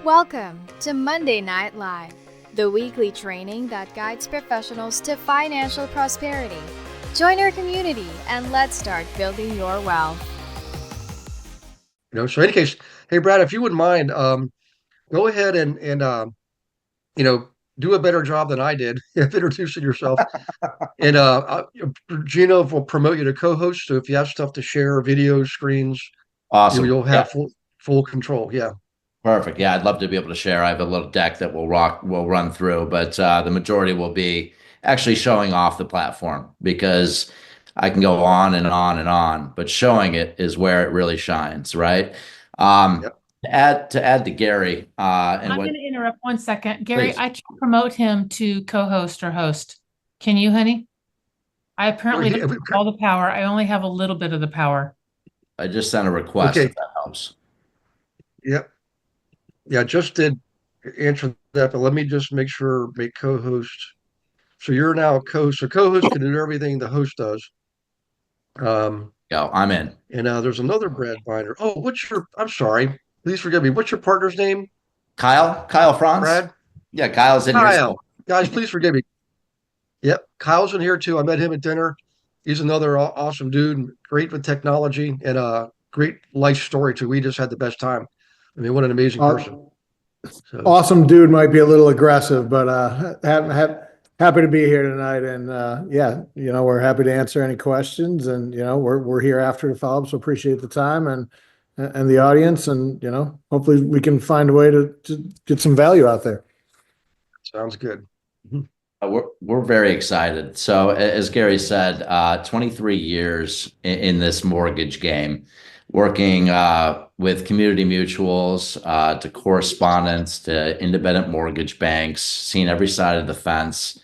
Welcome to Monday Night Live, the weekly training that guides professionals to financial prosperity. Join our community and let's start building your wealth. So in any case, hey Brad, if you wouldn't mind, go ahead and you know, do a better job than I did of introducing yourself. And Gino will promote you to co-host. So if you have stuff to share, videos, screens, Awesome. you'll Yeah, have full control. Yeah, perfect. Yeah, I'd love to be able to share. I have a little deck that we'll run through, but the majority will be actually showing off the platform because I can go on and on and on, but showing it is where it really shines, right? yep. To add to Gary, and I'm what going to interrupt 1 second. Gary, please. I can promote him to co-host or host. Can you, honey? I apparently don't have all the power. I only have a little bit of the power. I just sent a request Okay. if that helps. Yep. Yeah, just did answer that, but let me just make co-host. So you're now a co-host. So co-host can do everything the host does. Go. I'm in. And there's another Brad Binder. Oh, I'm sorry. Please forgive me. What's your partner's name, Kyle Franz? Brad? Yeah, Kyle's in here. Kyle. Guys, please forgive me. Yep. Kyle's in here too. I met him at dinner. He's another awesome dude, great with technology and a great life story too. We just had the best time. I mean, what an amazing person. So, Awesome dude might be a little aggressive, but happy to be here tonight. And yeah, we're happy to answer any questions. And we're here after to follow up. So appreciate the time and the audience. And hopefully we can find a way to get some value out there. sounds good. We're very excited. So as Gary said, 23 years in this mortgage game, working with community mutuals, to correspondents, to independent mortgage banks, seeing every side of the fence.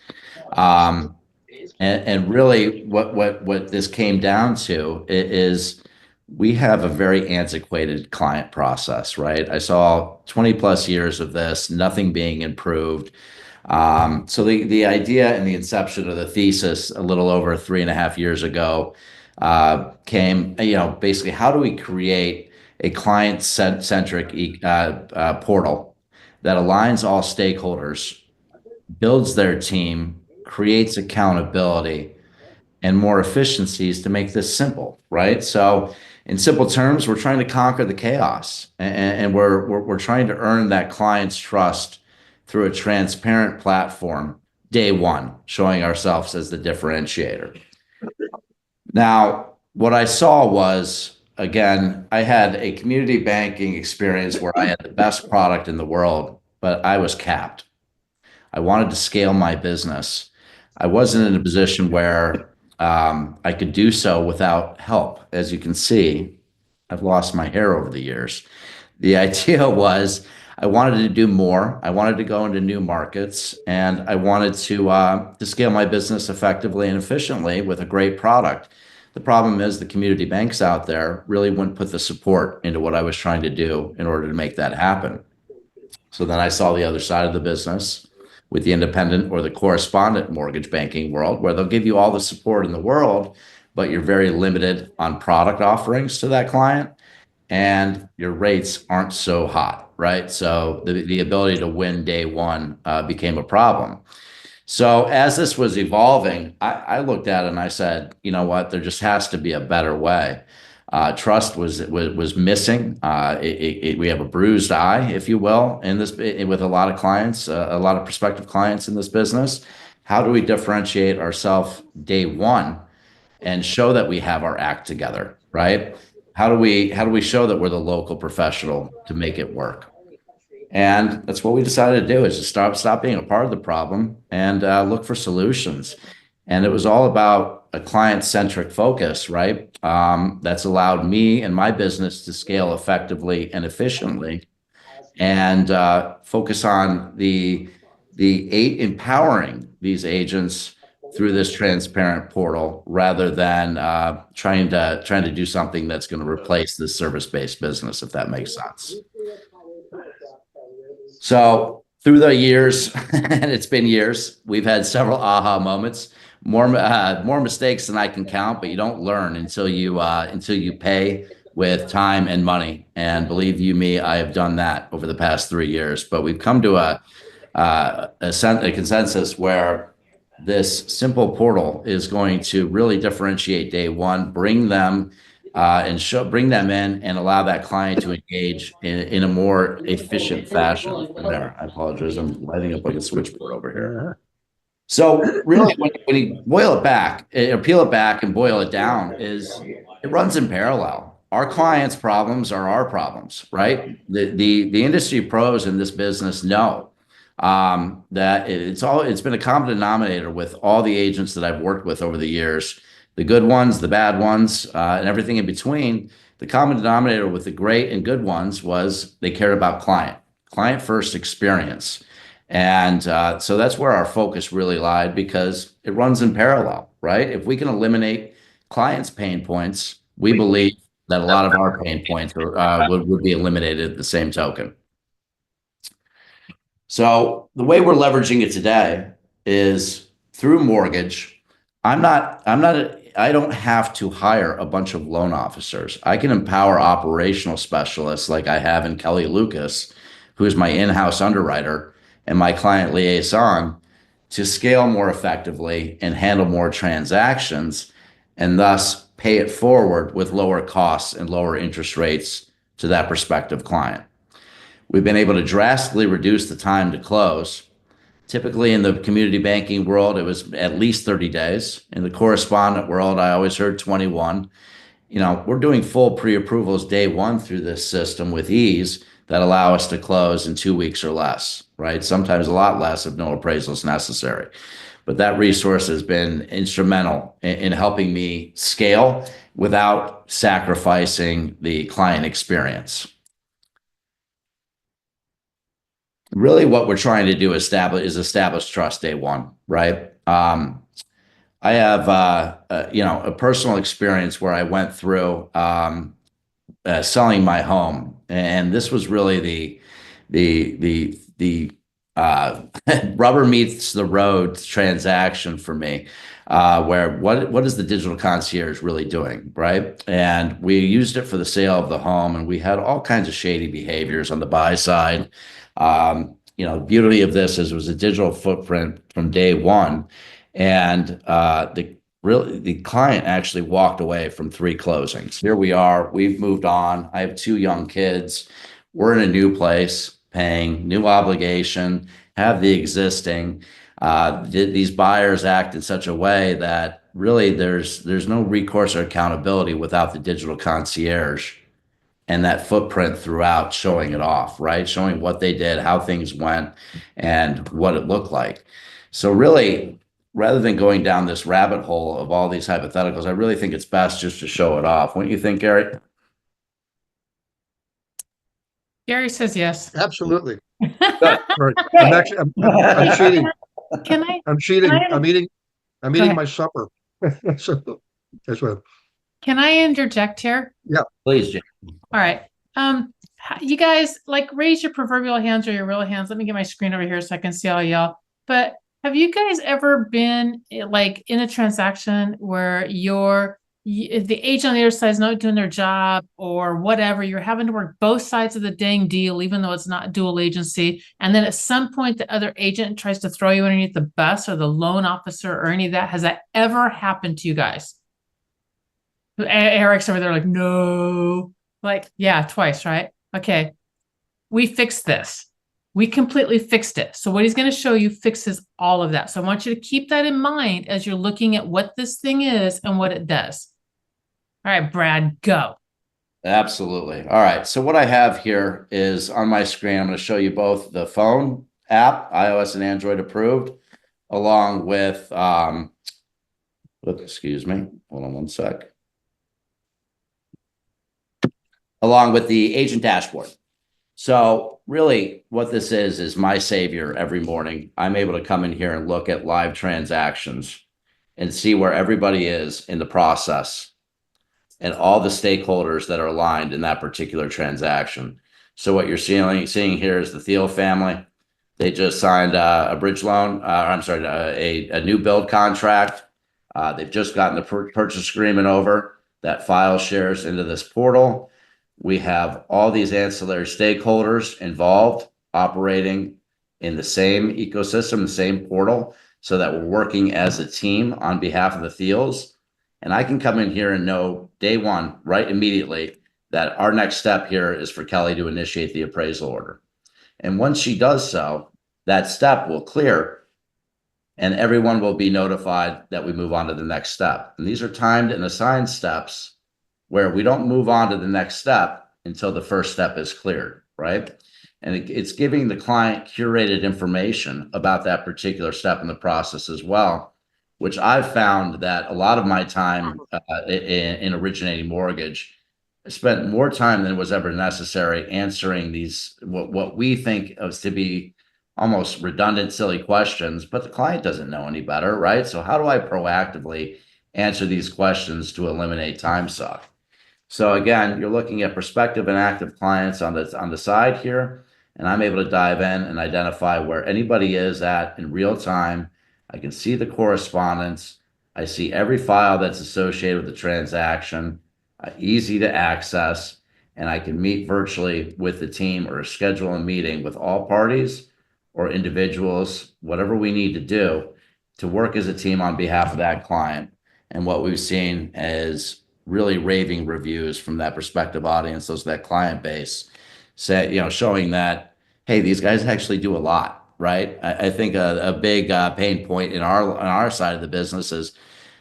And really what this came down to is we have a very antiquated client process, right? I saw 20 plus years of this, nothing being improved. So the idea and the inception of the thesis a little over 3.5 years ago came, basically how do we create a client-centric portal that aligns all stakeholders, builds their team, creates accountability, and more efficiencies to make this simple, right? So in simple terms, we're trying to conquer the chaos and we're trying to earn that client's trust through a transparent platform day one, showing ourselves as the differentiator. Now, what I saw was, again, I had a community banking experience where I had the best product in the world, but I was capped. I wanted to scale my business. I wasn't in a position where I could do so without help. As you can see, I've lost my hair over the years. The idea was I wanted to do more. I wanted to go into new markets, and I wanted to scale my business effectively and efficiently with a great product. The problem is the community banks out there really wouldn't put the support into what I was trying to do in order to make that happen. So then I saw the other side of the business with the independent or the correspondent mortgage banking world, where they'll give you all the support in the world, but you're very limited on product offerings to that client, and your rates aren't so hot, right? So the ability to win day one became a problem. So as this was evolving, I looked at it and I said, you know what, there just has to be a better way. Trust was missing. We have a bruised eye, if you will, in this with a lot of clients, a lot of prospective clients in this business. How do we differentiate ourselves day one and show that we have our act together, right? How do we show that we're the local professional to make it work? And that's what we decided to do, is to stop being a part of the problem and look for solutions. And it was all about a client-centric focus, right? That's allowed me and my business to scale effectively and efficiently, and focus on the empowering these agents through this transparent portal, rather than trying to do something that's going to replace the service-based business, if that makes sense. So through the years, and it's been years, we've had several aha moments, more mistakes than I can count, but you don't learn until you pay with time and money. And believe you me, I have done that over the past 3 years. But we've come to a consensus where this simple portal is going to really differentiate day one, bring them bring them in and allow that client to engage in a more efficient fashion from there. I apologize. I'm lighting up like a switchboard over here. So really, when you boil it back, or peel it back and boil it down, is it runs in parallel. Our clients' problems are our problems, right? The industry pros in this business know that it's been a common denominator with all the agents that I've worked with over the years, the good ones, the bad ones, and everything in between. The common denominator with the great and good ones was they cared about client first experience. And so that's where our focus really lied, because it runs in parallel, right? If we can eliminate clients' pain points, we believe that a lot of our pain points would be eliminated at the same token. So the way we're leveraging it today is through mortgage. I don't have to hire a bunch of loan officers. I can empower operational specialists like I have in Kelly Lucas, who is my in-house underwriter and my client liaison, to scale more effectively and handle more transactions, and thus pay it forward with lower costs and lower interest rates to that prospective client. We've been able to drastically reduce the time to close. Typically in the community banking world, it was at least 30 days. In the correspondent world, I always heard 21. We're doing full pre-approvals day one through this system with ease that allow us to close in 2 weeks or less, right? Sometimes a lot less if no appraisal is necessary. But that resource has been instrumental in helping me scale without sacrificing the client experience. Really what we're trying to do is establish trust day one, right? I have a personal experience where I went through selling my home, and this was really the rubber meets the road transaction for me, where what is the digital concierge really doing, right? And we used it for the sale of the home, and we had all kinds of shady behaviors on the buy side. The beauty of this is it was a digital footprint from day one, and the client actually walked away from 3 closings. Here we are, we've moved on. I have 2 young kids. We're in a new place, paying new obligation, have the existing. These buyers act in such a way that really there's no recourse or accountability without the digital concierge and that footprint throughout, showing it off, right? Showing what they did, how things went, and what it looked like. So really, rather than going down this rabbit hole of all these hypotheticals, I really think it's best just to show it off. Wouldn't you think, Gary? Gary says yes. Absolutely. Right. I'm cheating. Can I? I'm cheating. I'm eating my supper. So that's what. Can I interject here? Yeah. Please, Jim. All right. You guys, raise your proverbial hands or your real hands. Let me get my screen over here so I can see all y'all. But have you guys ever been in a transaction where if the agent on the other side is not doing their job or whatever, you're having to work both sides of the dang deal, even though it's not dual agency. And then at some point, the other agent tries to throw you underneath the bus, or the loan officer, or any of that. Has that ever happened to you guys? Eric's over there no. Yeah, twice, right? Okay. We fixed this. We completely fixed it. So what he's going to show you fixes all of that. So I want you to keep that in mind as you're looking at what this thing is and what it does. All right, Brad, go. Absolutely. All right. So what I have here is on my screen, I'm going to show you both the phone app, iOS and Android approved, along with, excuse me, hold on one sec. Along with the agent dashboard. So really what this is my savior every morning. I'm able to come in here and look at live transactions and see where everybody is in the process and all the stakeholders that are aligned in that particular transaction. So what you're seeing here is the Thiel family. They just signed a bridge loan, a new build contract. They've just gotten the purchase agreement over. that file shares into this portal. We have all these ancillary stakeholders involved operating in the same ecosystem, the same portal, so that we're working as a team on behalf of the fields. And I can come in here and know day one, right immediately, that our next step here is for Kelly to initiate the appraisal order. And once she does so, that step will clear and everyone will be notified that we move on to the next step. And these are timed and assigned steps where we don't move on to the next step until the first step is cleared, right? And it's giving the client curated information about that particular step in the process as well, which I've found that a lot of my time in originating mortgage, I spent more time than was ever necessary answering these, what we think of to be almost redundant, silly questions, but the client doesn't know any better, right? So how do I proactively answer these questions to eliminate time suck? So again, you're looking at prospective and active clients on the side here, and I'm able to dive in and identify where anybody is at in real time. I can see the correspondence. I see every file that's associated with the transaction, easy to access, and I can meet virtually with the team or schedule a meeting with all parties or individuals, whatever we need to do to work as a team on behalf of that client. And what we've seen is really raving reviews from that prospective audience, that client base, say, showing that, hey, these guys actually do a lot, right? I think a big pain point on our side of the business is,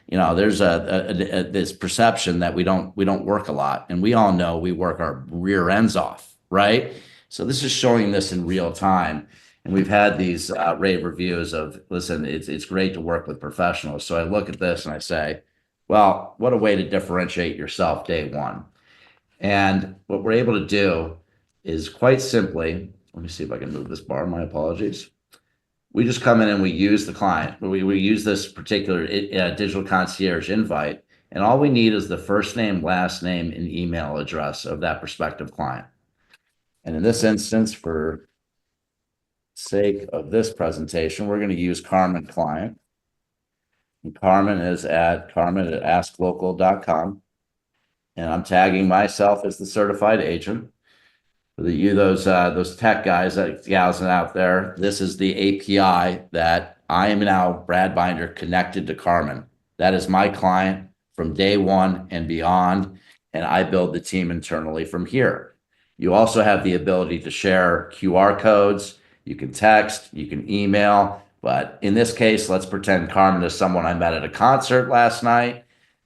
there's this perception that we don't work a lot, and we all know we work our rear ends off, right? So this is showing this in real time. And we've had these rave reviews of, listen, it's great to work with professionals. So I look at this and I say, well, what a way to differentiate yourself day one. And what we're able to do is quite simply, let me see if I can move this bar, my apologies. We just come in and we use the client. We use this particular digital concierge invite, and all we need is the first name, last name, and email address of that prospective client. And in this instance, for sake of this presentation, we're going to use Carmen client. And Carmen is at carmen@asklocal.com. And I'm tagging myself as the certified agent. For those tech guys, gals out there, this is the API that I am now, Brad Binder, connected to Carmen. That is my client from day one and beyond, and I build the team internally from here. You also have the ability to share QR codes. You can text, you can email, but in this case, let's pretend Carmen is someone I met at a concert last night,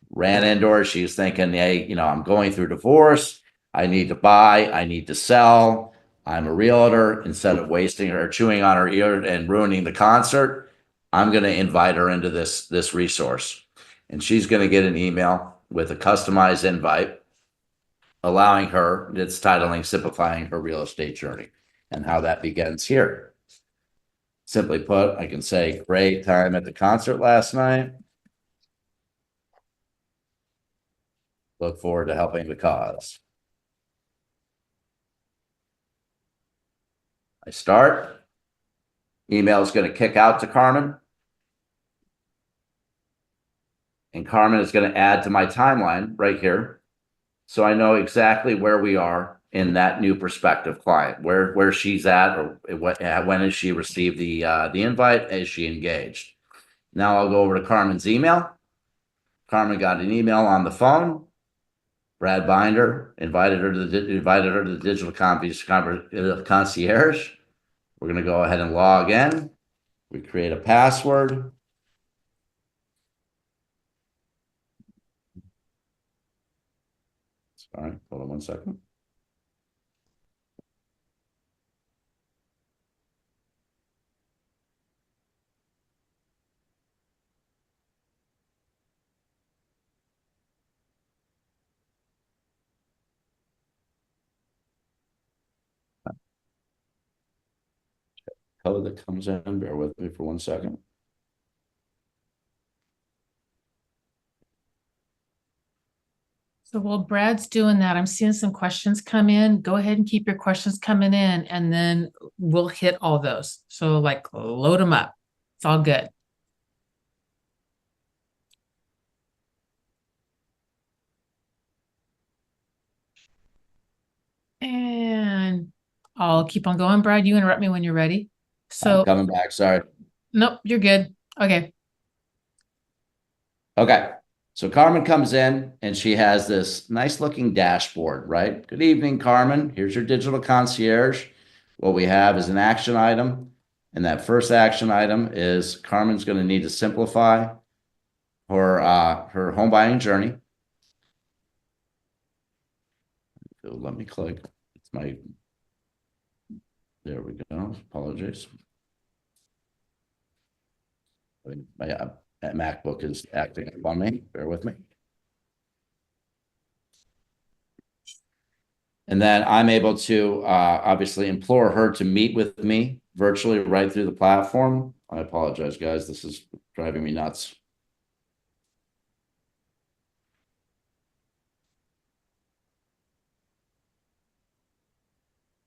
ran into her. She's thinking, hey, I'm going through divorce. I need to buy, I need to sell. I'm a realtor. Instead of wasting her, chewing on her ear and ruining the concert, I'm going to invite her into this resource. And she's going to get an email with a customized invite, allowing her, it's titling Simplifying Her Real Estate Journey, and how that begins here. Simply put, I can say, great time at the concert last night. Look forward to helping the cause. I start. Email is going to kick out to Carmen. And Carmen is going to add to my timeline right here. So I know exactly where we are in that new prospective client, where she's at, or when has she received the invite, is she engaged. Now I'll go over to Carmen's email. Carmen got an email on the phone. Brad Binder invited her to the digital concierge. We're going to go ahead and log in. We create a password. Sorry, hold on one second. Code that comes in, bear with me for 1 second. So while Brad's doing that, I'm seeing some questions come in. Go ahead and keep your questions coming in, and then we'll hit all those. So load them up. It's all good. And I'll keep on going. Brad, you interrupt me when you're ready. I'm So, coming back. Sorry. nope, you're good. Okay. Okay. So Carmen comes in and she has this nice looking dashboard, right? Good evening, Carmen. Here's your digital concierge. What we have is an action item. And that first action item is Carmen's going to need to simplify her home buying journey. Let me click. It's my, there we go. Apologies. My MacBook is acting up on me. Bear with me. And then I'm able to obviously implore her to meet with me virtually right through the platform. I apologize, guys. This is driving me nuts.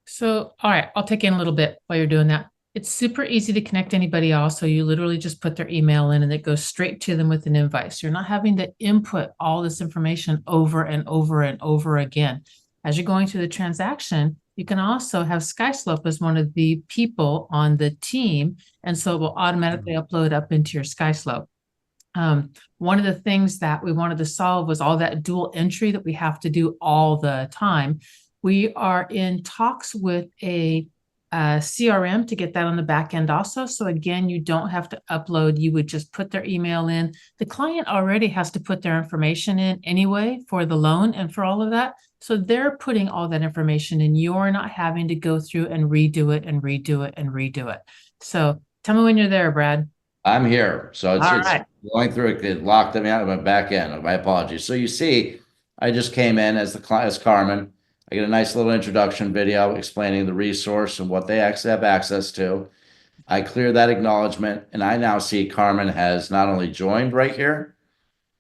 So, all right, I'll take in a little bit while you're doing that. It's super easy to connect anybody else. So you literally just put their email in and it goes straight to them with an invite. So you're not having to input all this information over and over and over again. As you're going through the transaction, you can also have SkySlope as one of the people on the team. And so it will automatically upload up into your SkySlope. One of the things that we wanted to solve was all that dual entry that we have to do all the time. We are in talks with a CRM to get that on the back end also. So again, you don't have to upload. You would just put their email in. The client already has to put their information in anyway for the loan and for all of that. So they're putting all that information in. You're not having to go through and redo it and redo it and redo it. So tell me when you're there, Brad. I'm here. So it's All right. going through it locked me out of my back end. My apologies. So you see, I just came in as as Carmen. I get a nice little introduction video explaining the resource and what they actually have access to. I clear that acknowledgement, and I now see Carmen has not only joined right here,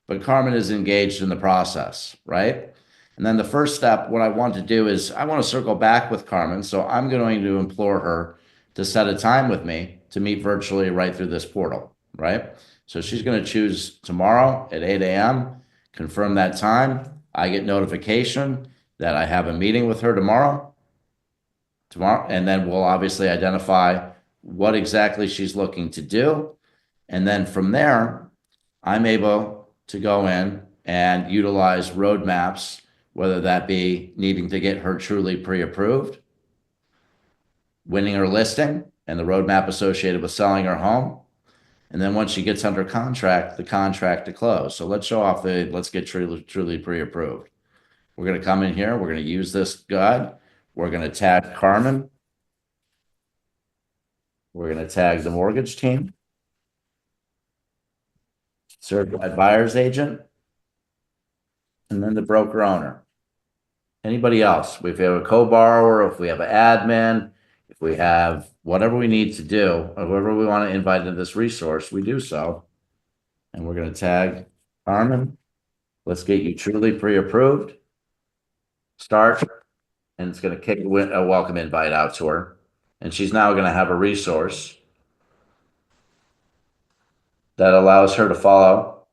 but Carmen is engaged in the process, right? And then the first step, what I want to do is I want to circle back with Carmen. So I'm going to implore her to set a time with me to meet virtually right through this portal, right? So she's going to choose tomorrow at 8 a.m., confirm that time. I get notification that I have a meeting with her tomorrow, and then we'll obviously identify what exactly she's looking to do. And then from there, I'm able to go in and utilize roadmaps, whether that be needing to get her truly pre-approved, winning her listing, and the roadmap associated with selling her home. And then once she gets under contract, the contract to close. So let's show off let's get truly pre-approved. We're going to come in here. We're going to use this guide. We're going to tag Carmen. We're going to tag the mortgage team, certified buyer's agent, and then the broker owner. Anybody else? If we have a co-borrower, if we have an admin, if we have whatever we need to do, or whoever we want to invite into this resource, we do so. And we're going to tag Carmen. Let's get you truly pre-approved. Start. And it's going to kick a welcome invite out to her. And she's now going to have a resource that allows her to follow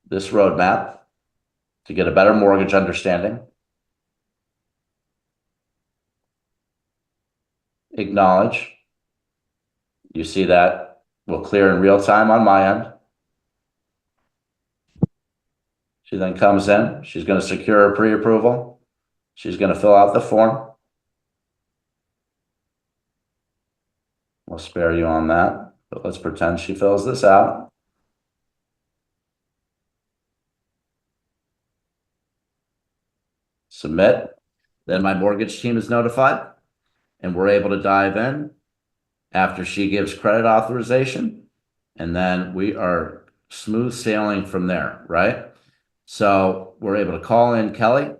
this roadmap to get a better mortgage understanding. Acknowledge. You see that will clear in real time on my end. She then comes in. She's going to secure her pre-approval. She's going to fill out the form. We'll spare you on that, but let's pretend she fills this out. Submit. Then my mortgage team is notified, and we're able to dive in after she gives credit authorization, and then we are smooth sailing from there, right? So we're able to call in Kelly.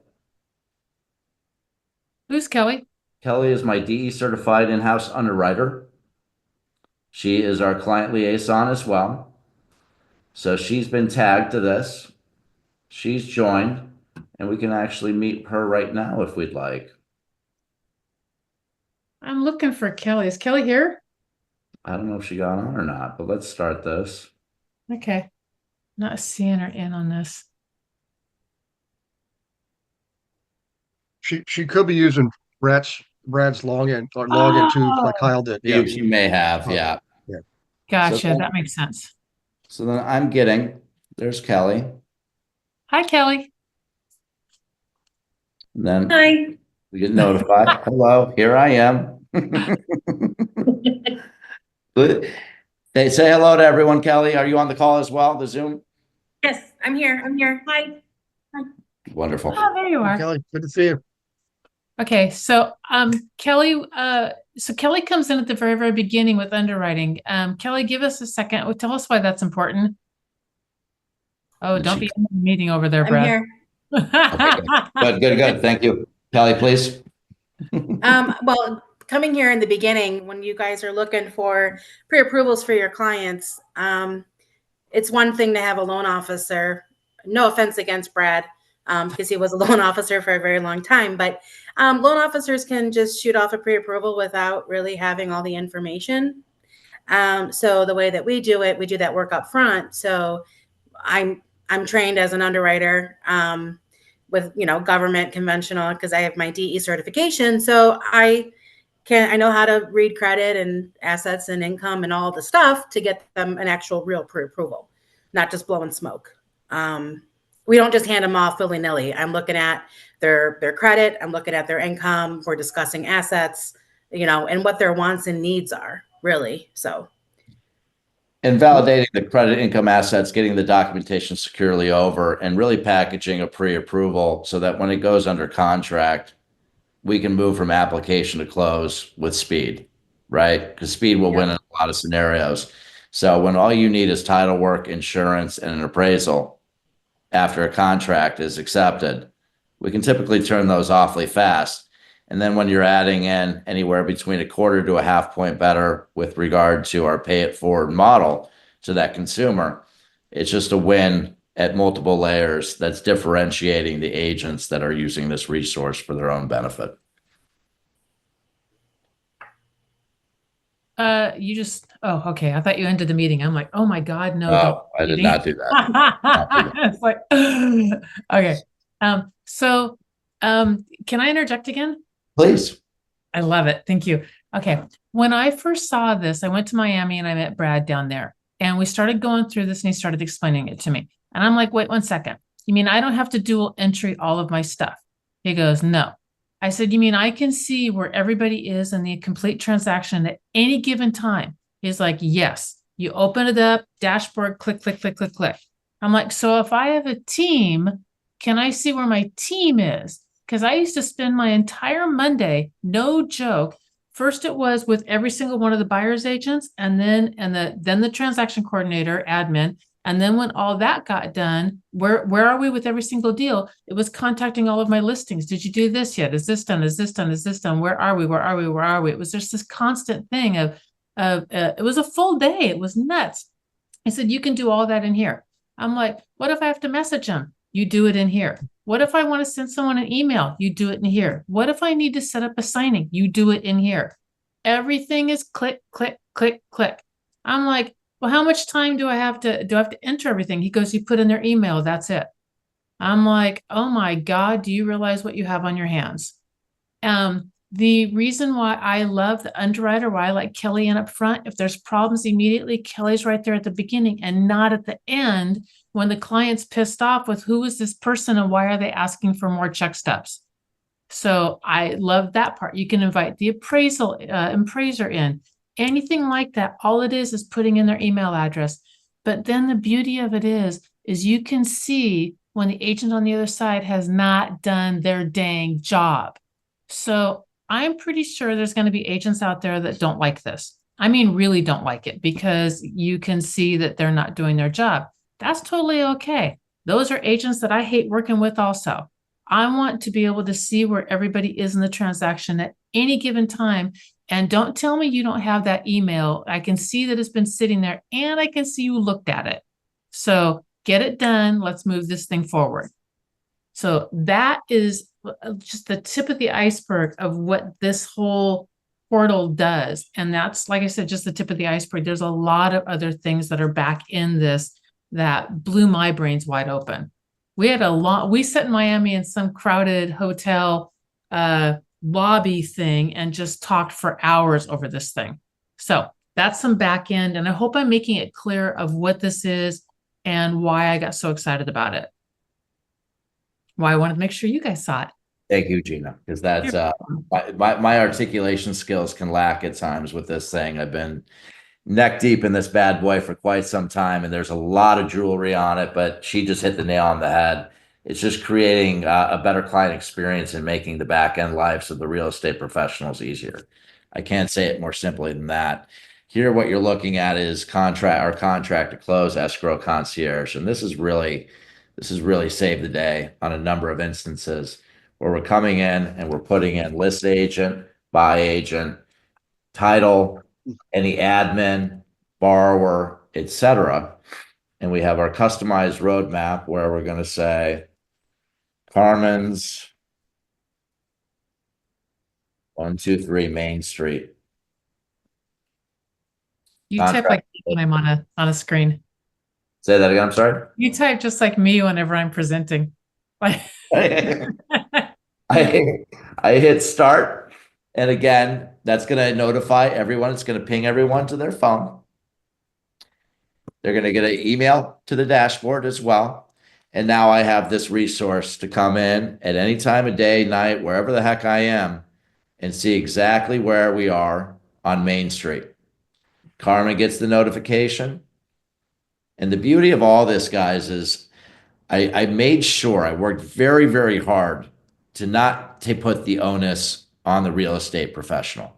Who's Kelly? Kelly is my DE certified in-house underwriter. She is our client liaison as well. So she's been tagged to this. She's joined, and we can actually meet her right now if we'd like. I'm looking for Kelly. Is Kelly here? I don't know if she got on or not, but let's start this. Okay. Not seeing her in on this. she could be using Brad's login too, like Kyle did. Yeah. You may have, yeah. Yeah. Gotcha. So- That makes sense. So then there's Kelly. Hi, Kelly. And then Hi. we get notified. Hello, here I am. They say hello to everyone, Kelly. Are you on the call as well, the Zoom? Yes, I'm here. I'm here. Hi. Wonderful. Oh, there you are. Kelly, good to see you. Okay, so Kelly, Kelly comes in at the very, very beginning with underwriting. Kelly, give us a second. Tell us why that's important. Oh, don't be in the meeting over there, I'm Brad. here. Good. Thank you. Kelly, please. Well, coming here in the beginning, when you guys are looking for pre-approvals for your clients, it's one thing to have a loan officer. No offense against Brad, because he was a loan officer for a very long time, but loan officers can just shoot off a pre-approval without really having all the information. So the way that we do it, we do that work up front. So I'm trained as an underwriter with government conventional, because I have my DE certification. So I know how to read credit and assets and income and all the stuff to get them an actual real pre-approval, not just blowing smoke. We don't just hand them off willy-nilly. I'm looking at their credit. I'm looking at their income. We're discussing assets, and what their wants and needs are, really. So. And validating the credit, income, assets, getting the documentation securely over, and really packaging a pre-approval so that when it goes under contract, we can move from application to close with speed, right? Because speed will win in a lot of scenarios. So when all you need is title work, insurance, and an appraisal after a contract is accepted, we can typically turn those awfully fast. And then when you're adding in anywhere between a quarter to a half point better with regard to our pay it forward model to that consumer, it's just a win at multiple layers that's differentiating the agents that are using this resource for their own benefit. Okay. I thought you ended the meeting. I'm like, oh my God, no. Oh, I did not do that. It's like, okay. Can I interject again? Please. I love it. Thank you. Okay. When I first saw this, I went to Miami and I met Brad down there, and we started going through this and he started explaining it to me. And I'm like, wait 1 second. You mean I don't have to dual entry all of my stuff? He goes, no. I said, you mean I can see where everybody is in the complete transaction at any given time? He's like, yes. You open it up, dashboard, click, click, click, click, click. I'm like, so if I have a team, can I see where my team is? Because I used to spend my entire Monday, no joke. First, it was with every single one of the buyer's agents, and then the transaction coordinator, admin. And then when all that got done, where are we with every single deal? It was contacting all of my listings. Did you do this yet? Is this done? Is this done? Is this done? Where are we? Where are we? Where are we? It was just this constant thing of it was a full day. It was nuts. I said, you can do all that in here. I'm like, what if I have to message them? You do it in here. What if I want to send someone an email? You do it in here. What if I need to set up a signing? You do it in here. Everything is click, click, click, click. I'm like, well, how much time do I have to enter everything? He goes, you put in their email. That's it. I'm like, oh my God, do you realize what you have on your hands? The reason why I love the underwriter, why I like Kelly in up front, if there's problems immediately, Kelly's right there at the beginning and not at the end when the client's pissed off with who is this person and why are they asking for more check stubs. So I love that part. You can invite the appraiser in, anything like that. All it is putting in their email address. But then the beauty of it is you can see when the agent on the other side has not done their dang job. So I'm pretty sure there's going to be agents out there that don't like this. I mean, really don't like it because you can see that they're not doing their job. That's totally okay. Those are agents that I hate working with also. I want to be able to see where everybody is in the transaction at any given time. And don't tell me you don't have that email. I can see that it's been sitting there and I can see you looked at it. So get it done. Let's move this thing forward. So that is just the tip of the iceberg of what this whole portal does. And that's, like I said, just the tip of the iceberg. There's a lot of other things that are back in this that blew my brains wide open. We sat in Miami in some crowded hotel lobby thing and just talked for hours over this thing. So that's some back end. And I hope I'm making it clear of what this is and why I got so excited about it. Why I wanted to make sure you guys saw it. Thank you, Gina, because that's my articulation skills can lack at times with this thing. I've been neck deep in this bad boy for quite some time, and there's a lot of jewelry on it, but she just hit the nail on the head. It's just creating a better client experience and making the back end lives of the real estate professionals easier. I can't say it more simply than that. Here, what you're looking at is contract to close escrow concierge, and this is really saved the day on a number of instances where we're coming in and we're putting in list agent, buy agent, title, any admin, borrower, etc. And we have our customized roadmap where we're going to say Carmen's 123 Main Street. You type like when I'm on a screen. Say that again. I'm sorry. You type just like me whenever I'm presenting. I hit start, and again, that's going to notify everyone. It's going to ping everyone to their phone. They're going to get an email to the dashboard as well. And now I have this resource to come in at any time of day, night, wherever the heck I am, and see exactly where we are on Main Street. Carmen gets the notification. And the beauty of all this, guys, is I made sure I worked very, very hard to not put the onus on the real estate professional.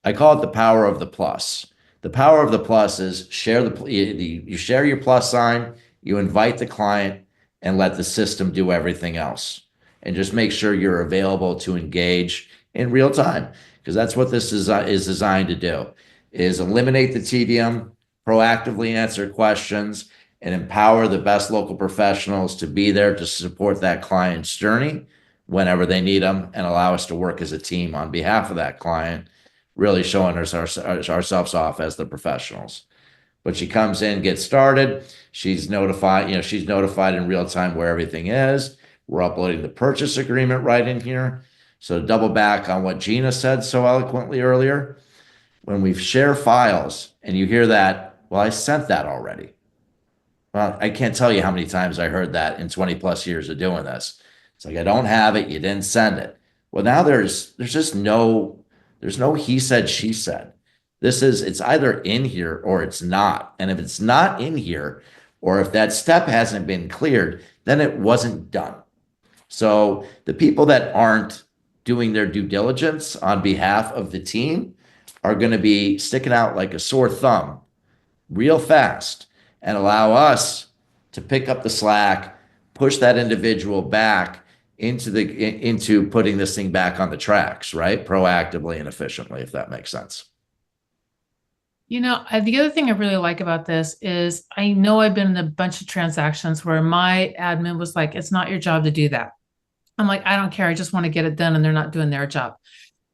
I call it the power of the plus. The power of the plus is you share your plus sign, you invite the client, and let the system do everything else. And just make sure you're available to engage in real time, because that's what this is designed to do, is eliminate the tedium, proactively answer questions, and empower the best local professionals to be there to support that client's journey whenever they need them, and allow us to work as a team on behalf of that client, really showing ourselves off as the professionals. But she comes in, gets started. She's notified in real time where everything is. We're uploading the purchase agreement right in here. So to double back on what Gina said so eloquently earlier, when we share files and you hear that, well, I sent that already. Well, I can't tell you how many times I heard that in 20 plus years of doing this. It's like, I don't have it. You didn't send it. Well, now there's no he said, she said. It's either in here or it's not. And if it's not in here, or if that step hasn't been cleared, then it wasn't done. So the people that aren't doing their due diligence on behalf of the team are going to be sticking out like a sore thumb real fast, and allow us to pick up the slack, push that individual back into putting this thing back on the tracks, right? Proactively and efficiently, if that makes sense. The other thing I really like about this is I know I've been in a bunch of transactions where my admin was like, it's not your job to do that. I'm like, I don't care. I just want to get it done, and they're not doing their job.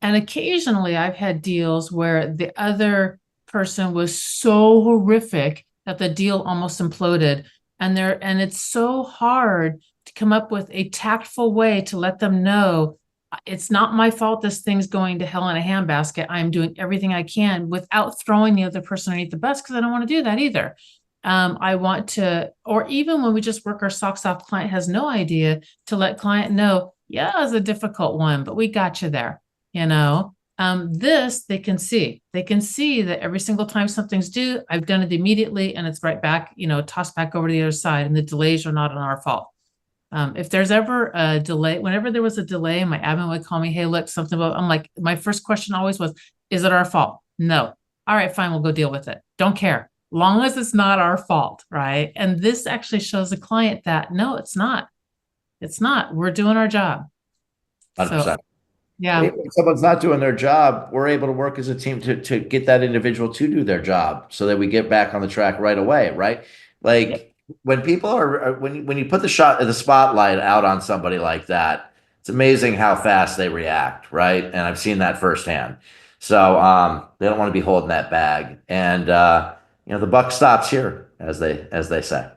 And occasionally I've had deals where the other person was so horrific that the deal almost imploded. And it's so hard to come up with a tactful way to let them know it's not my fault this thing's going to hell in a handbasket. I'm doing everything I can without throwing the other person underneath the bus, because I don't want to do that either. I want to, or even when we just work our socks off, client has no idea, to let client know, yeah, it's a difficult one, but we got you there. This they can see that every single time something's due, I've done it immediately, and it's right back, tossed back over to the other side, and the delays are not on our fault. If there's ever a delay, whenever there was a delay, my admin would call me, hey, look, I'm like, my first question always was, is it our fault? No. All right, fine. We'll go deal with it. Don't care. Long as it's not our fault. Right. And this actually shows the client that no, it's not. It's not. We're doing our job. 100%. So, yeah. If someone's not doing their job, we're able to work as a team to get that individual to do their job, so that we get back on the track right away. Right. Like, when people are, when you put the spotlight out on somebody like that, it's amazing how fast they react, right? And I've seen that firsthand. So they don't want to be holding that bag, and the buck stops here, as they say.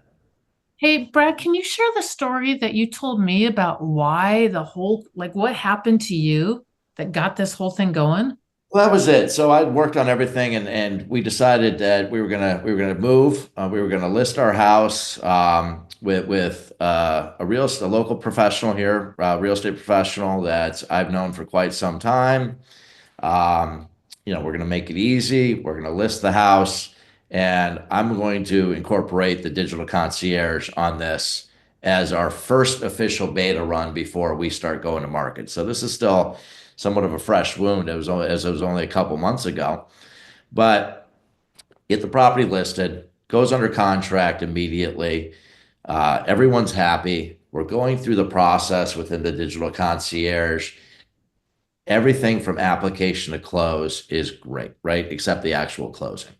Hey, Brad, can you share the story that you told me about why the whole, like what happened to you that got this whole thing going? Well, that was it. So I worked on everything, and we decided that we were gonna move. We were gonna list our house with a local professional here, real estate professional that I've known for quite some time. Um, we're going to make it easy. We're going to list the house, and I'm going to incorporate the digital concierge on this as our first official beta run before we start going to market. So this is still somewhat of a fresh wound. It was only a couple months ago, but get the property listed, goes under contract immediately. Everyone's happy. We're going through the process within the digital concierge. Everything from application to close is great, right? Except the actual closing.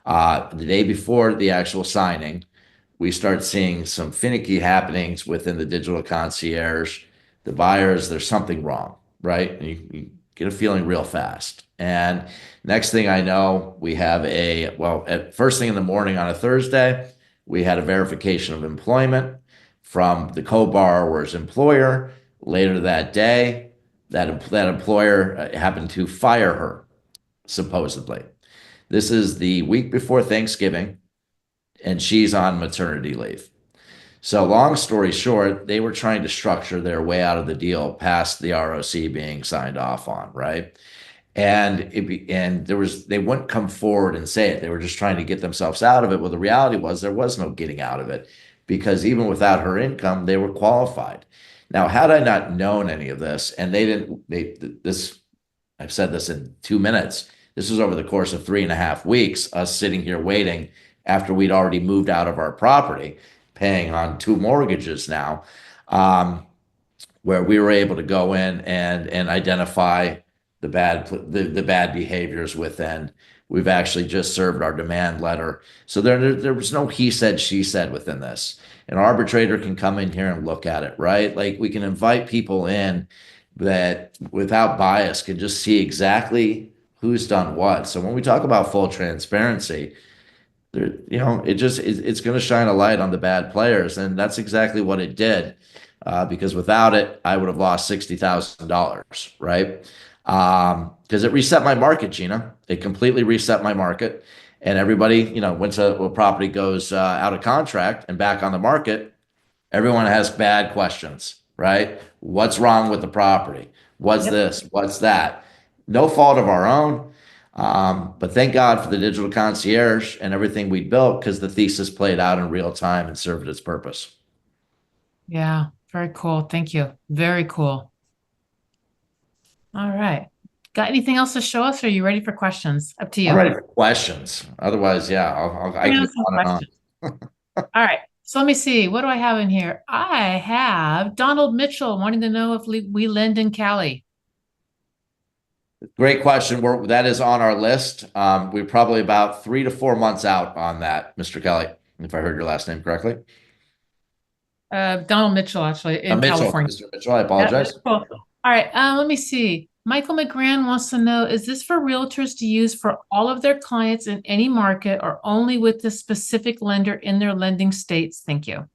The day before the actual signing, we start seeing some finicky happenings within the digital concierge. The buyers, there's something wrong, right? And you get a feeling real fast. And next thing I know, we have at first thing in the morning on a Thursday, we had a verification of employment from the co-borrower's employer. Later that day, that employer happened to fire her, supposedly. This is the week before Thanksgiving, and she's on maternity leave. So, long story short, they were trying to structure their way out of the deal past the ROC being signed off on, right? And they wouldn't come forward and say it. They were just trying to get themselves out of it. Well, the reality was there was no getting out of it because even without her income, they were qualified. Now, had I not known any of this, and I've said this in 2 minutes. This was over the course of 3.5 weeks, us sitting here waiting after we'd already moved out of our property, paying on 2 mortgages now, where we were able to go in and identify the bad behaviors within. We've actually just served our demand letter. So there was no he said, she said within this. An arbitrator can come in here and look at it, right? Like we can invite people in that without bias can just see exactly who's done what. So when we talk about full transparency, it's going to shine a light on the bad players, and that's exactly what it did. Because without it, I would have lost $60,000, right? Because it reset my market, Gina. It completely reset my market, and everybody, once a property goes out of contract and back on the market, everyone has bad questions, right? What's wrong with the property? What's this? What's that? No fault of our own. But thank God for the digital concierge and everything we built because the thesis played out in real time and served its purpose. Yeah, very cool. Thank you. Very cool. All right. Got anything else to show us? Or are you ready for questions? Up to you. I'm ready for questions. Otherwise, yeah, I can go on and on. All right. So let me see. What do I have in here? I have Donald Mitchell wanting to know if we lend in Cali. Great question. That is on our list. We're probably about 3 to 4 months out on that, Mr. Kelly, if I heard your last name correctly. Donald Mitchell, actually, in California. Mr. Mitchell, I apologize. Yeah, cool. All right. Let me see. Michael McGran wants to know, is this for realtors to use for all of their clients in any market or only with the specific lender in their lending states? Thank you.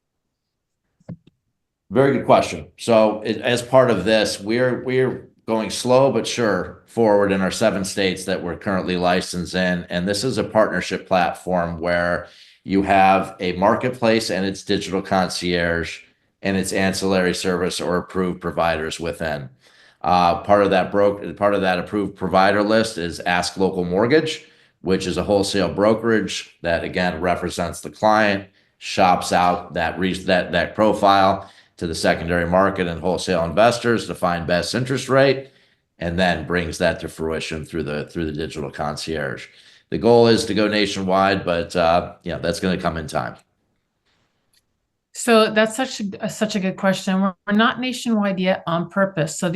Very good question. So as part of this, we're going slow but sure forward in our 7 states that we're currently licensed in. And this is a partnership platform where you have a marketplace and its digital concierge and its ancillary service or approved providers within. Part of that approved provider list is Ask Local Mortgage, which is a wholesale brokerage that again represents the client, shops out that profile to the secondary market and wholesale investors to find best interest rate, and then brings that to fruition through the digital concierge. The goal is to go nationwide, but that's going to come in time. So that's such a good question. We're not nationwide yet on purpose. So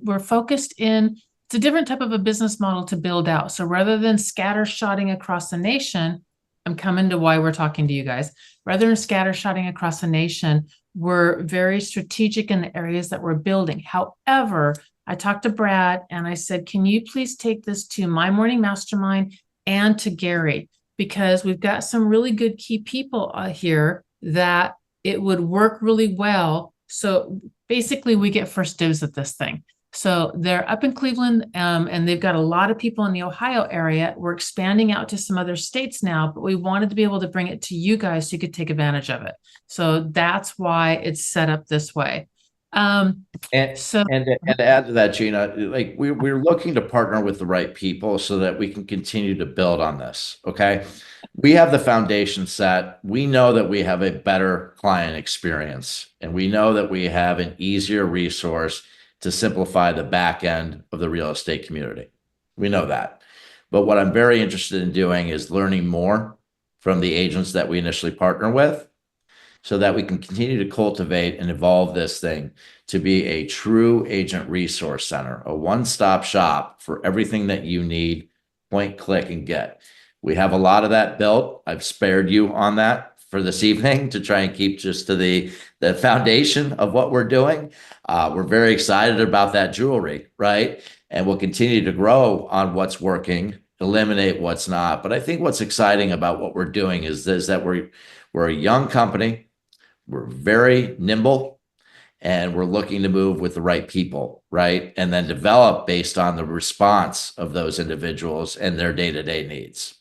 we're focused in, it's a different type of a business model to build out. So rather than scattershotting across the nation, I'm coming to why we're talking to you guys. Rather than scattershotting across the nation, we're very strategic in the areas that we're building. However, I talked to Brad and I said, can you please take this to My Morning Mastermind and to Gary? Because we've got some really good key people here that it would work really well. So basically, we get first dibs at this thing. So they're up in Cleveland, and they've got a lot of people in the Ohio area. We're expanding out to some other states now, but we wanted to be able to bring it to you guys so you could take advantage of it. So that's why it's set up this way. And So and to add to that, Gina, like we're looking to partner with the right people so that we can continue to build on this. Okay. We have the foundation set. We know that we have a better client experience, and we know that we have an easier resource to simplify the back end of the real estate community. We know that. But what I'm very interested in doing is learning more from the agents that we initially partner with, so that we can continue to cultivate and evolve this thing to be a true agent resource center, a one-stop shop for everything that you need, point, click, and get. We have a lot of that built. I've spared you on that for this evening to try and keep just to the foundation of what we're doing. We're very excited about that jewelry, right? And we'll continue to grow on what's working, eliminate what's not. But I think what's exciting about what we're doing is that we're a young company. We're very nimble, and we're looking to move with the right people, right? And then develop based on the response of those individuals and their day-to-day needs.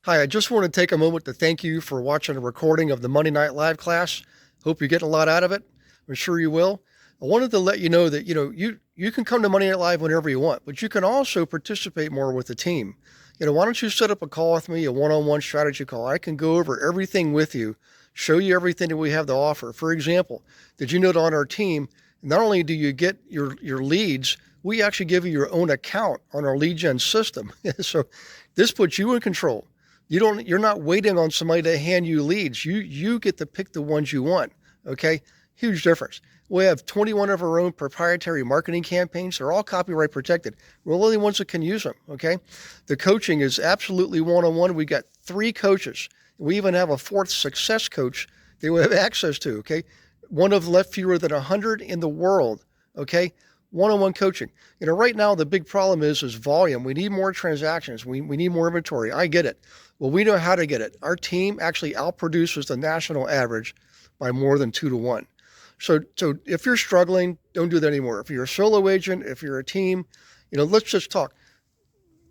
Hi, I just want to take a moment to thank you for watching a recording of the Monday Night Live class. Hope you're getting a lot out of it. I'm sure you will. I wanted to let you know that, you can come to Monday Night Live whenever you want, but you can also participate more with the team. Why don't you set up a call with me, a one-on-one strategy call? I can go over everything with you, show you everything that we have to offer. For example, did you know that on our team, not only do you get your leads, we actually give you your own account on our lead gen system. So this puts you in control. You're not waiting on somebody to hand you leads. You get to pick the ones you want. Okay. Huge difference. We have 21 of our own proprietary marketing campaigns. They're all copyright protected. We're the only ones that can use them. Okay. The coaching is absolutely one-on-one. We got 3 coaches. We even have a 4th success coach that we have access to. Okay. One of left fewer than 100 in the world. Okay. One-on-one coaching. Right now the big problem is volume. We need more transactions. We need more inventory. I get it. Well, we know how to get it. Our team actually outproduces the national average by more than 2 to 1. So if you're struggling, don't do that anymore. If you're a solo agent, if you're a team, let's just talk.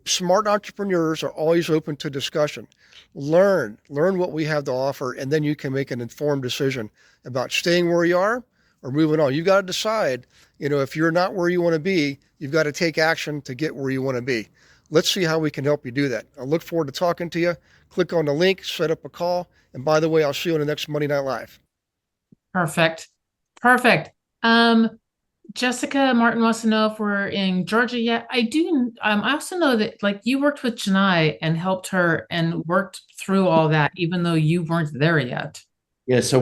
Smart entrepreneurs are always open to discussion. Learn what we have to offer, and then you can make an informed decision about staying where you are or moving on. You've got to decide, if you're not where you want to be, you've got to take action to get where you want to be. Let's see how we can help you do that. I look forward to talking to you. Click on the link, set up a call. And by the way, I'll see you on the next Monday Night Live. Perfect. Jessica Martin wants to know if we're in Georgia yet. I do. I also know that you worked with Janai and helped her and worked through all that, even though you weren't there yet. Yeah, so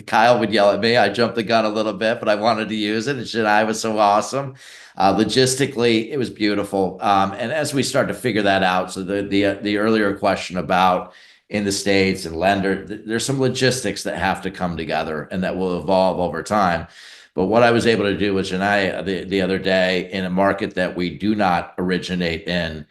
Kyle would yell at me. I jumped the gun a little bit, but I wanted to use it. And Janai was so awesome. Logistically, it was beautiful. And as we start to figure that out, so the earlier question about in the States and lender, there's some logistics that have to come together and that will evolve over time. But what I was able to do with Janai the other day in a market that we do not originate in,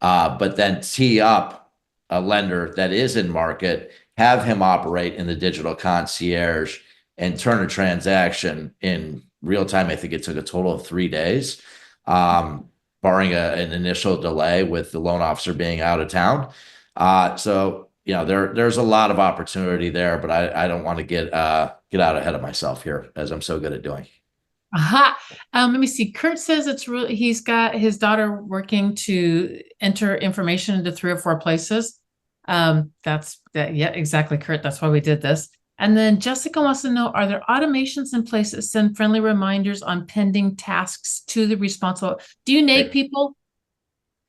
but then tee up a lender that is in market, have him operate in the digital concierge and turn a transaction in real time. I think it took a total of 3 days, barring an initial delay with the loan officer being out of town. So there's a lot of opportunity there, but I don't want to get out ahead of myself here, as I'm so good at doing. Aha. Let me see. Kurt says he's got his daughter working to enter information into 3 or 4 places. That's that. Yeah, exactly, Kurt. That's why we did this. And then Jessica wants to know, are there automations in place that send friendly reminders on pending tasks to the responsible? Do you name people?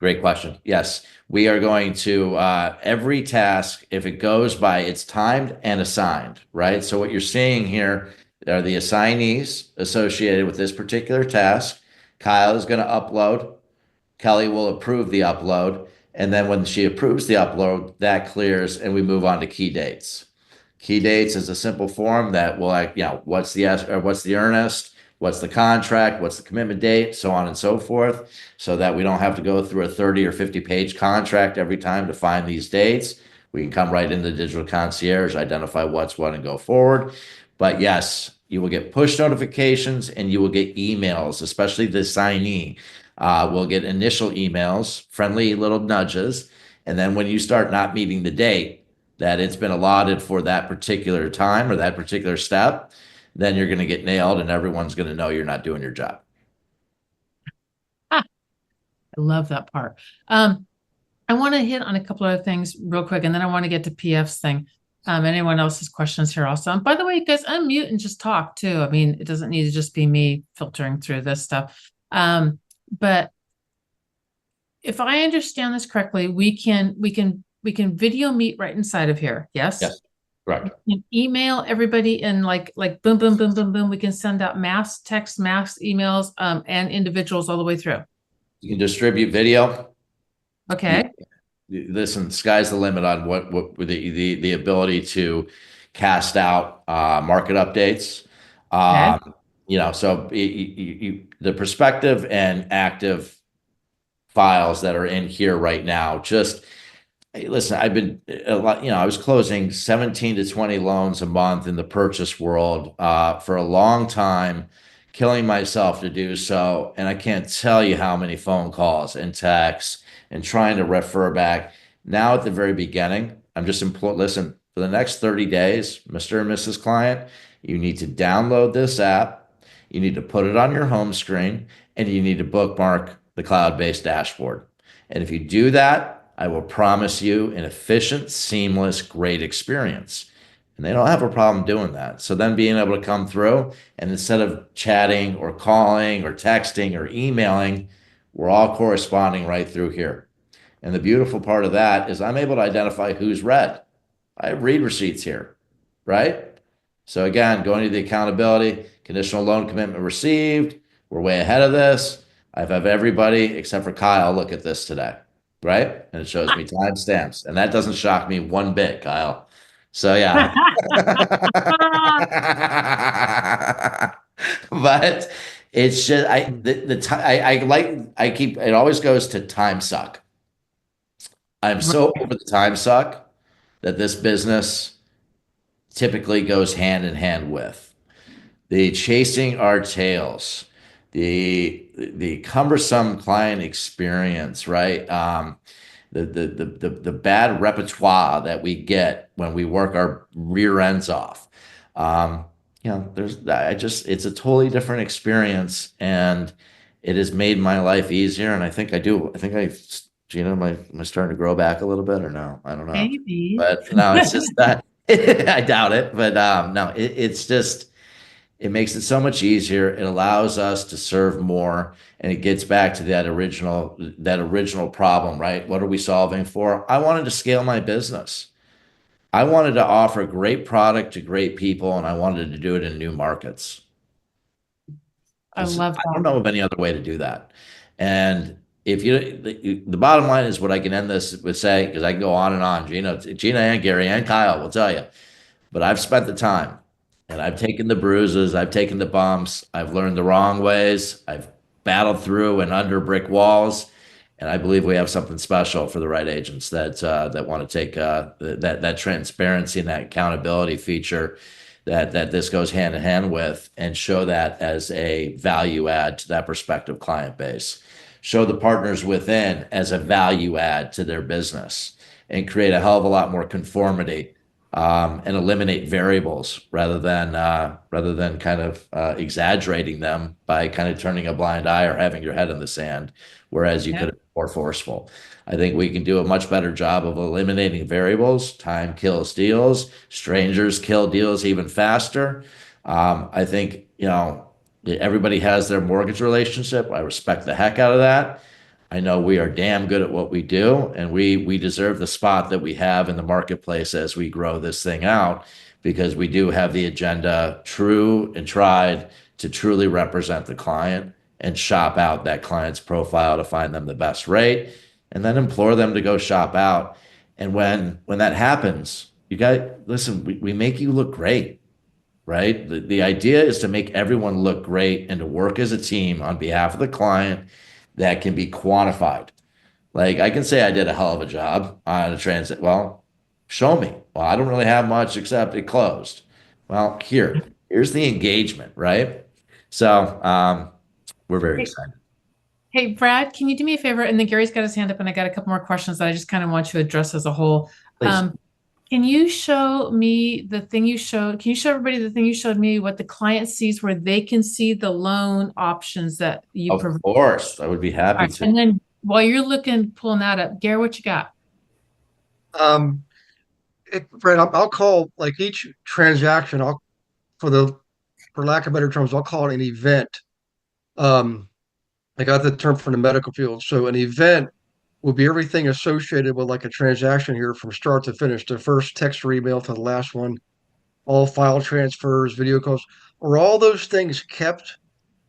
Great question. Yes, we are going to every task, if it goes by, it's timed and assigned, right? So what you're seeing here are the assignees associated with this particular task. Kyle is going to upload. Kelly will approve the upload. And then when she approves the upload, that clears and we move on to key dates. Key dates is a simple form that will, what's the earnest, what's the contract, what's the commitment date, so on and so forth, so that we don't have to go through a 30 or 50 page contract every time to find these dates. We can come right into digital concierge, identify what's what, and go forward. But yes, you will get push notifications and you will get emails, especially the signee. Will get initial emails, friendly little nudges. And then when you start not meeting the date that it's been allotted for that particular time or that particular step, then you're going to get nailed and everyone's going to know you're not doing your job. I love that part. I want to hit on a couple other things real quick, and then I want to get to PF's thing. Anyone else's questions here also. And by the way, guys, unmute and just talk too. I mean, it doesn't need to just be me filtering through this stuff. But if I understand this correctly, we can video meet right inside of here. Yes? Yes, correct. We can email everybody in like boom, boom, boom, boom, boom. We can send out mass text, mass emails, and individuals all the way through. You can distribute video. Okay. Listen, sky's the limit on what the ability to cast out market updates. So the prospective and active files that are in here right now, just listen, I've been a lot, I was closing 17 to 20 loans a month in the purchase world for a long time, killing myself to do so. And I can't tell you how many phone calls and texts and trying to refer back. Now at the very beginning, I'm just listen, for the next 30 days, Mr. and Mrs. Client, you need to download this app, you need to put it on your home screen, and you need to bookmark the cloud-based dashboard. And if you do that, I will promise you an efficient, seamless, great experience. And they don't have a problem doing that. So then being able to come through and instead of chatting or calling or texting or emailing, we're all corresponding right through here. And the beautiful part of that is I'm able to identify who's read. I have read receipts here, right? So again, going to the accountability, conditional loan commitment received. We're way ahead of this. I've had everybody except for Kyle look at this today, right? And it shows me timestamps. And that doesn't shock me one bit, Kyle. So yeah. But it's just it always goes to time suck. I'm so over the time suck that this business typically goes hand in hand with the chasing our tails, the cumbersome client experience, right? The bad repertoire that we get when we work our rear ends off. It's a totally different experience, and it has made my life easier. And I think Gina, am I starting to grow back a little bit or no? I don't know. Maybe. But no, it's just that I doubt it. But no, it's just, it makes it so much easier. It allows us to serve more, and it gets back to that original problem, right? What are we solving for? I wanted to scale my business. I wanted to offer great product to great people, and I wanted to do it in new markets. I love that. I don't know of any other way to do that. And if the bottom line is what I can end this with say, because I can go on and on, Gina and Gary and Kyle will tell you, but I've spent the time and I've taken the bruises, I've taken the bumps, I've learned the wrong ways, I've battled through and under brick walls. And I believe we have something special for the right agents that want to take that transparency and that accountability feature that this goes hand in hand with, and show that as a value add to that prospective client base. Show the partners within as a value add to their business, and create a hell of a lot more conformity and eliminate variables rather than kind of exaggerating them by kind of turning a blind eye or having your head in the sand, whereas you could have been more forceful. I think we can do a much better job of eliminating variables. Time kills deals. Strangers kill deals even faster. I think, everybody has their mortgage relationship. I respect the heck out of that. I know we are damn good at what we do, and we deserve the spot that we have in the marketplace as we grow this thing out, because we do have the agenda true and tried to truly represent the client and shop out that client's profile to find them the best rate, and then implore them to go shop out. And when that happens, you guys, listen, we make you look great. Right? The idea is to make everyone look great and to work as a team on behalf of the client that can be quantified. Like, I can say I did a hell of a job on a transit. Well, Show me. Well, I don't really have much except it closed. Well, here's the engagement, right? So we're very Hey, excited. hey, Brad, can you do me a favor? And then Gary's got his hand up, and I got a couple more questions that I just kind of want you to address as a whole. Please. Can you show me the thing you showed? Can you show everybody the thing you showed me, what the client sees, where they can see the loan options that you Of provide? course, I would be All happy right, to. and then while you're pulling that up, Gary, what you got? Um, Fred, I'll call like each transaction. For lack of better terms, I'll call it an event. Um, I got the term from the medical field. So an event will be everything associated with like a transaction here from start to finish, the first text or email to the last one, all file transfers, video calls. Are all those things kept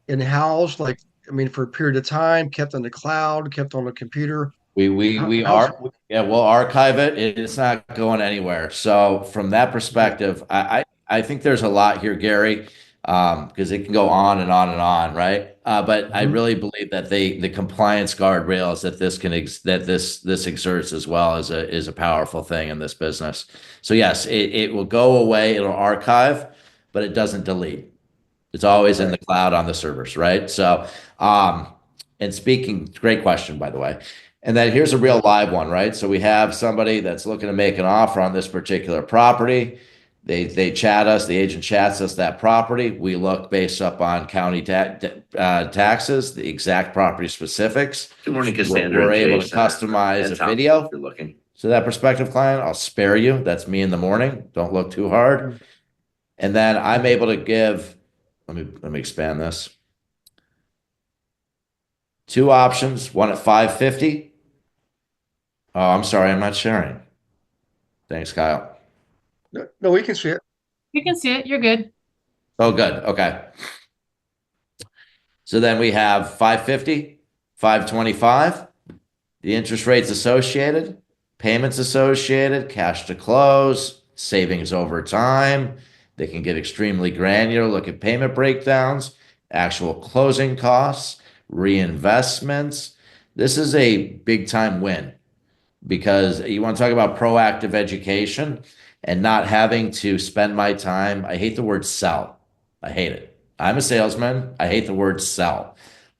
in house? Like, I mean, for a period of time, kept in the cloud, kept on the computer? We How's are, yeah, we'll archive it. It's not going anywhere. So from that perspective, I think there's a lot here, Gary, because it can go on and on and on, right? But I Mhm. really believe that the compliance guardrails that this exerts as well is a powerful thing in this business. So yes, it will go away. It'll archive, but it doesn't delete. It's always in Right. the cloud on the servers, right? So, um, and speaking, great question, by the way. And then here's a real live one, right? So we have somebody that's looking to make an offer on this particular property. They chat us, the agent chats us that property. We look based up on county taxes, the exact property specifics. Good morning, Cassandra. We're able to Jason, customize and a Tom, video. if you're looking. So that prospective client, I'll spare you. That's me in the morning. Don't look too hard. And then I'm able to give, let me expand this. Two options, one at 550. Oh, I'm sorry, I'm not sharing. Thanks, Kyle. No, we can see it. You can see it. You're good. Oh, good. Okay. So then we have 550, 525, the interest rates associated, payments associated, cash to close, savings over time. They can get extremely granular, look at payment breakdowns, actual closing costs, reinvestments. This is a big time win because you want to talk about proactive education and not having to spend my time. I hate the word sell. I hate it. I'm a salesman. I hate the word sell.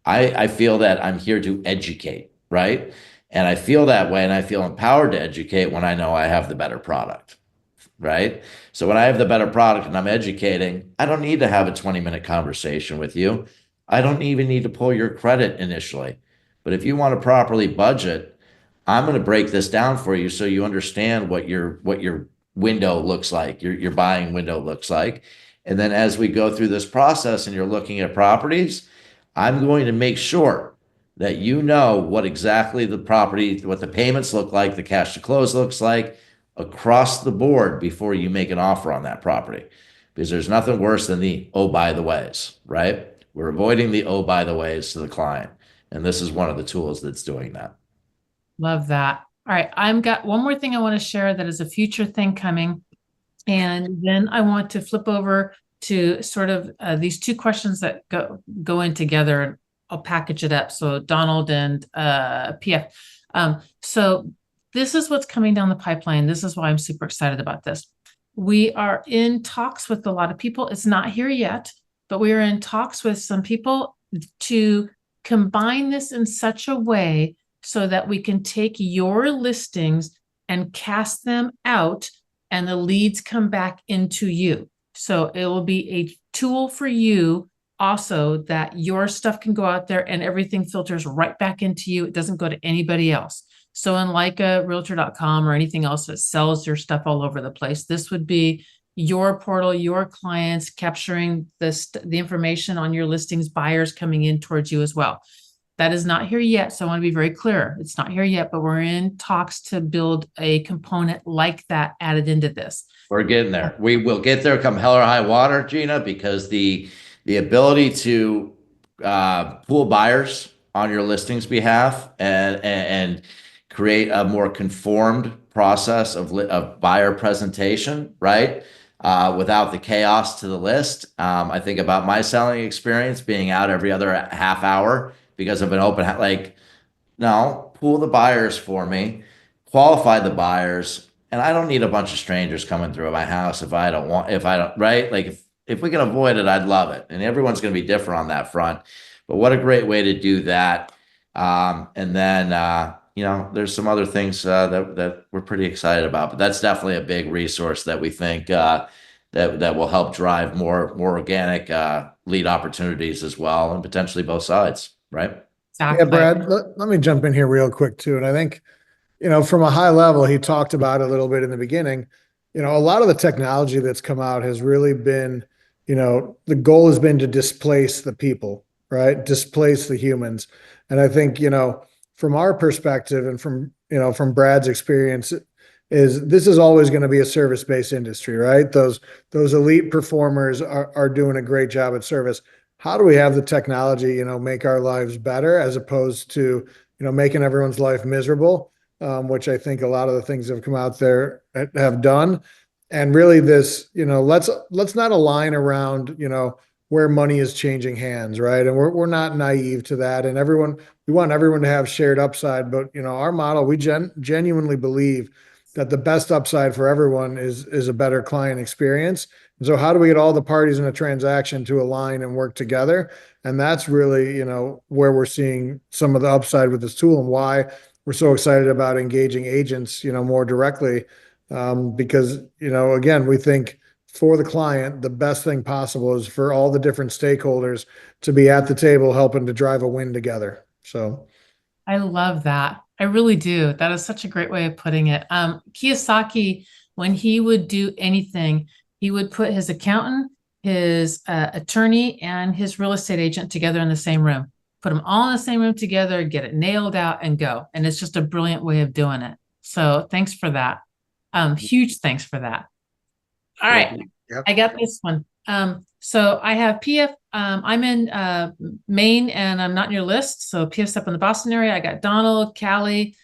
I feel that I'm here to educate, right? And I feel that way and I feel empowered to educate when I know I have the better product, right? So when I have the better product and I'm educating, I don't need to have a 20-minute conversation with you. I don't even need to pull your credit initially. But if you want to properly budget, I'm going to break this down for you so you understand what your window looks like, your buying window looks like. And then as we go through this process and you're looking at properties, I'm going to make sure that you know what exactly the property, what the payments look like, the cash to close looks like across the board before you make an offer on that property. Because there's nothing worse than the oh, by the ways, right? We're avoiding the oh, by the ways to the client. And this is one of the tools that's doing that. Love that. All right. I've got one more thing I want to share that is a future thing coming. And then I want to flip over to sort of these two questions that go in together, and I'll package it up. So Donald and PF. So this is what's coming down the pipeline. This is why I'm super excited about this. We are in talks with a lot of people. It's not here yet, but we are in talks with some people to combine this in such a way so that we can take your listings and cast them out and the leads come back into you. So it will be a tool for you also that your stuff can go out there and everything filters right back into you. It doesn't go to anybody else. So unlike a realtor.com or anything else that sells your stuff all over the place, this would be your portal, your clients capturing the information on your listings, buyers coming in towards you as well. That is not here yet. So I want to be very clear. It's not here yet, but we're in talks to build a component like that added into this. We're getting there. We will get there come hell or high water, Gina, because the ability to pool buyers on your listings behalf and create a more conformed process of buyer presentation, right? Without the chaos to the list. I think about my selling experience being out every other half hour because of an no, pool the buyers for me, qualify the buyers, And I don't need a bunch of strangers coming through my house if I don't, right? Like if we can avoid it, I'd love it. And everyone's going to be different on that front. But what a great way to do that. And then, there's some other things that we're pretty excited about. But that's definitely a big resource that we think that will help drive more organic lead opportunities as well, and potentially both sides, right? Yeah, Exactly. Brad, let me jump in here real quick too. And I think, from a high level, he talked about it a little bit in the beginning. A lot of the technology that's come out has really been, the goal has been to displace the people, right? Displace the humans. And I think, from our perspective and from Brad's experience, this is always going to be a service-based industry, right? Those elite performers are doing a great job at service. How do we have the technology, make our lives better as opposed to, making everyone's life miserable? Which I think a lot of the things that have come out there have done. And really this, let's not align around, where money is changing hands, right? And we're not naive to that. And we want everyone to have shared upside, but our model, we genuinely believe that the best upside for everyone is a better client experience. And so how do we get all the parties in a transaction to align and work together? And that's really, where we're seeing some of the upside with this tool and why we're so excited about engaging agents, more directly, because, again, we think for the client, the best thing possible is for all the different stakeholders to be at the table helping to drive a win together. So I love that. I really do. That is such a great way of putting it. Kiyosaki, when he would do anything, he would put his accountant, his attorney, and his real estate agent together in the same room. Put them all in the same room together, get it nailed out, and go. And it's just a brilliant way of doing it. So thanks for that. Huge thanks for that. All right. Yep. I got this one. So I have PF. I'm in Maine, and I'm not in your list. So PF's up in the Boston area. I got Donald, Callie.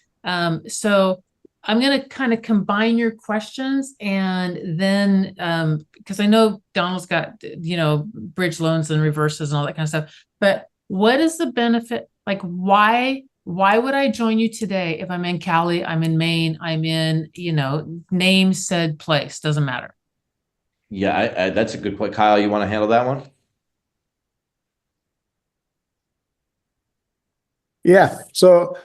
So I'm going to kind of combine your questions, and then because I know Donald's got bridge loans and reverses and all that kind of stuff. But what is the benefit? Like, why would I join you today if I'm in Cali, I'm in Maine, I'm in name said place? Doesn't matter. Yeah, that's a good point. Kyle, you want to handle that one? yeah, so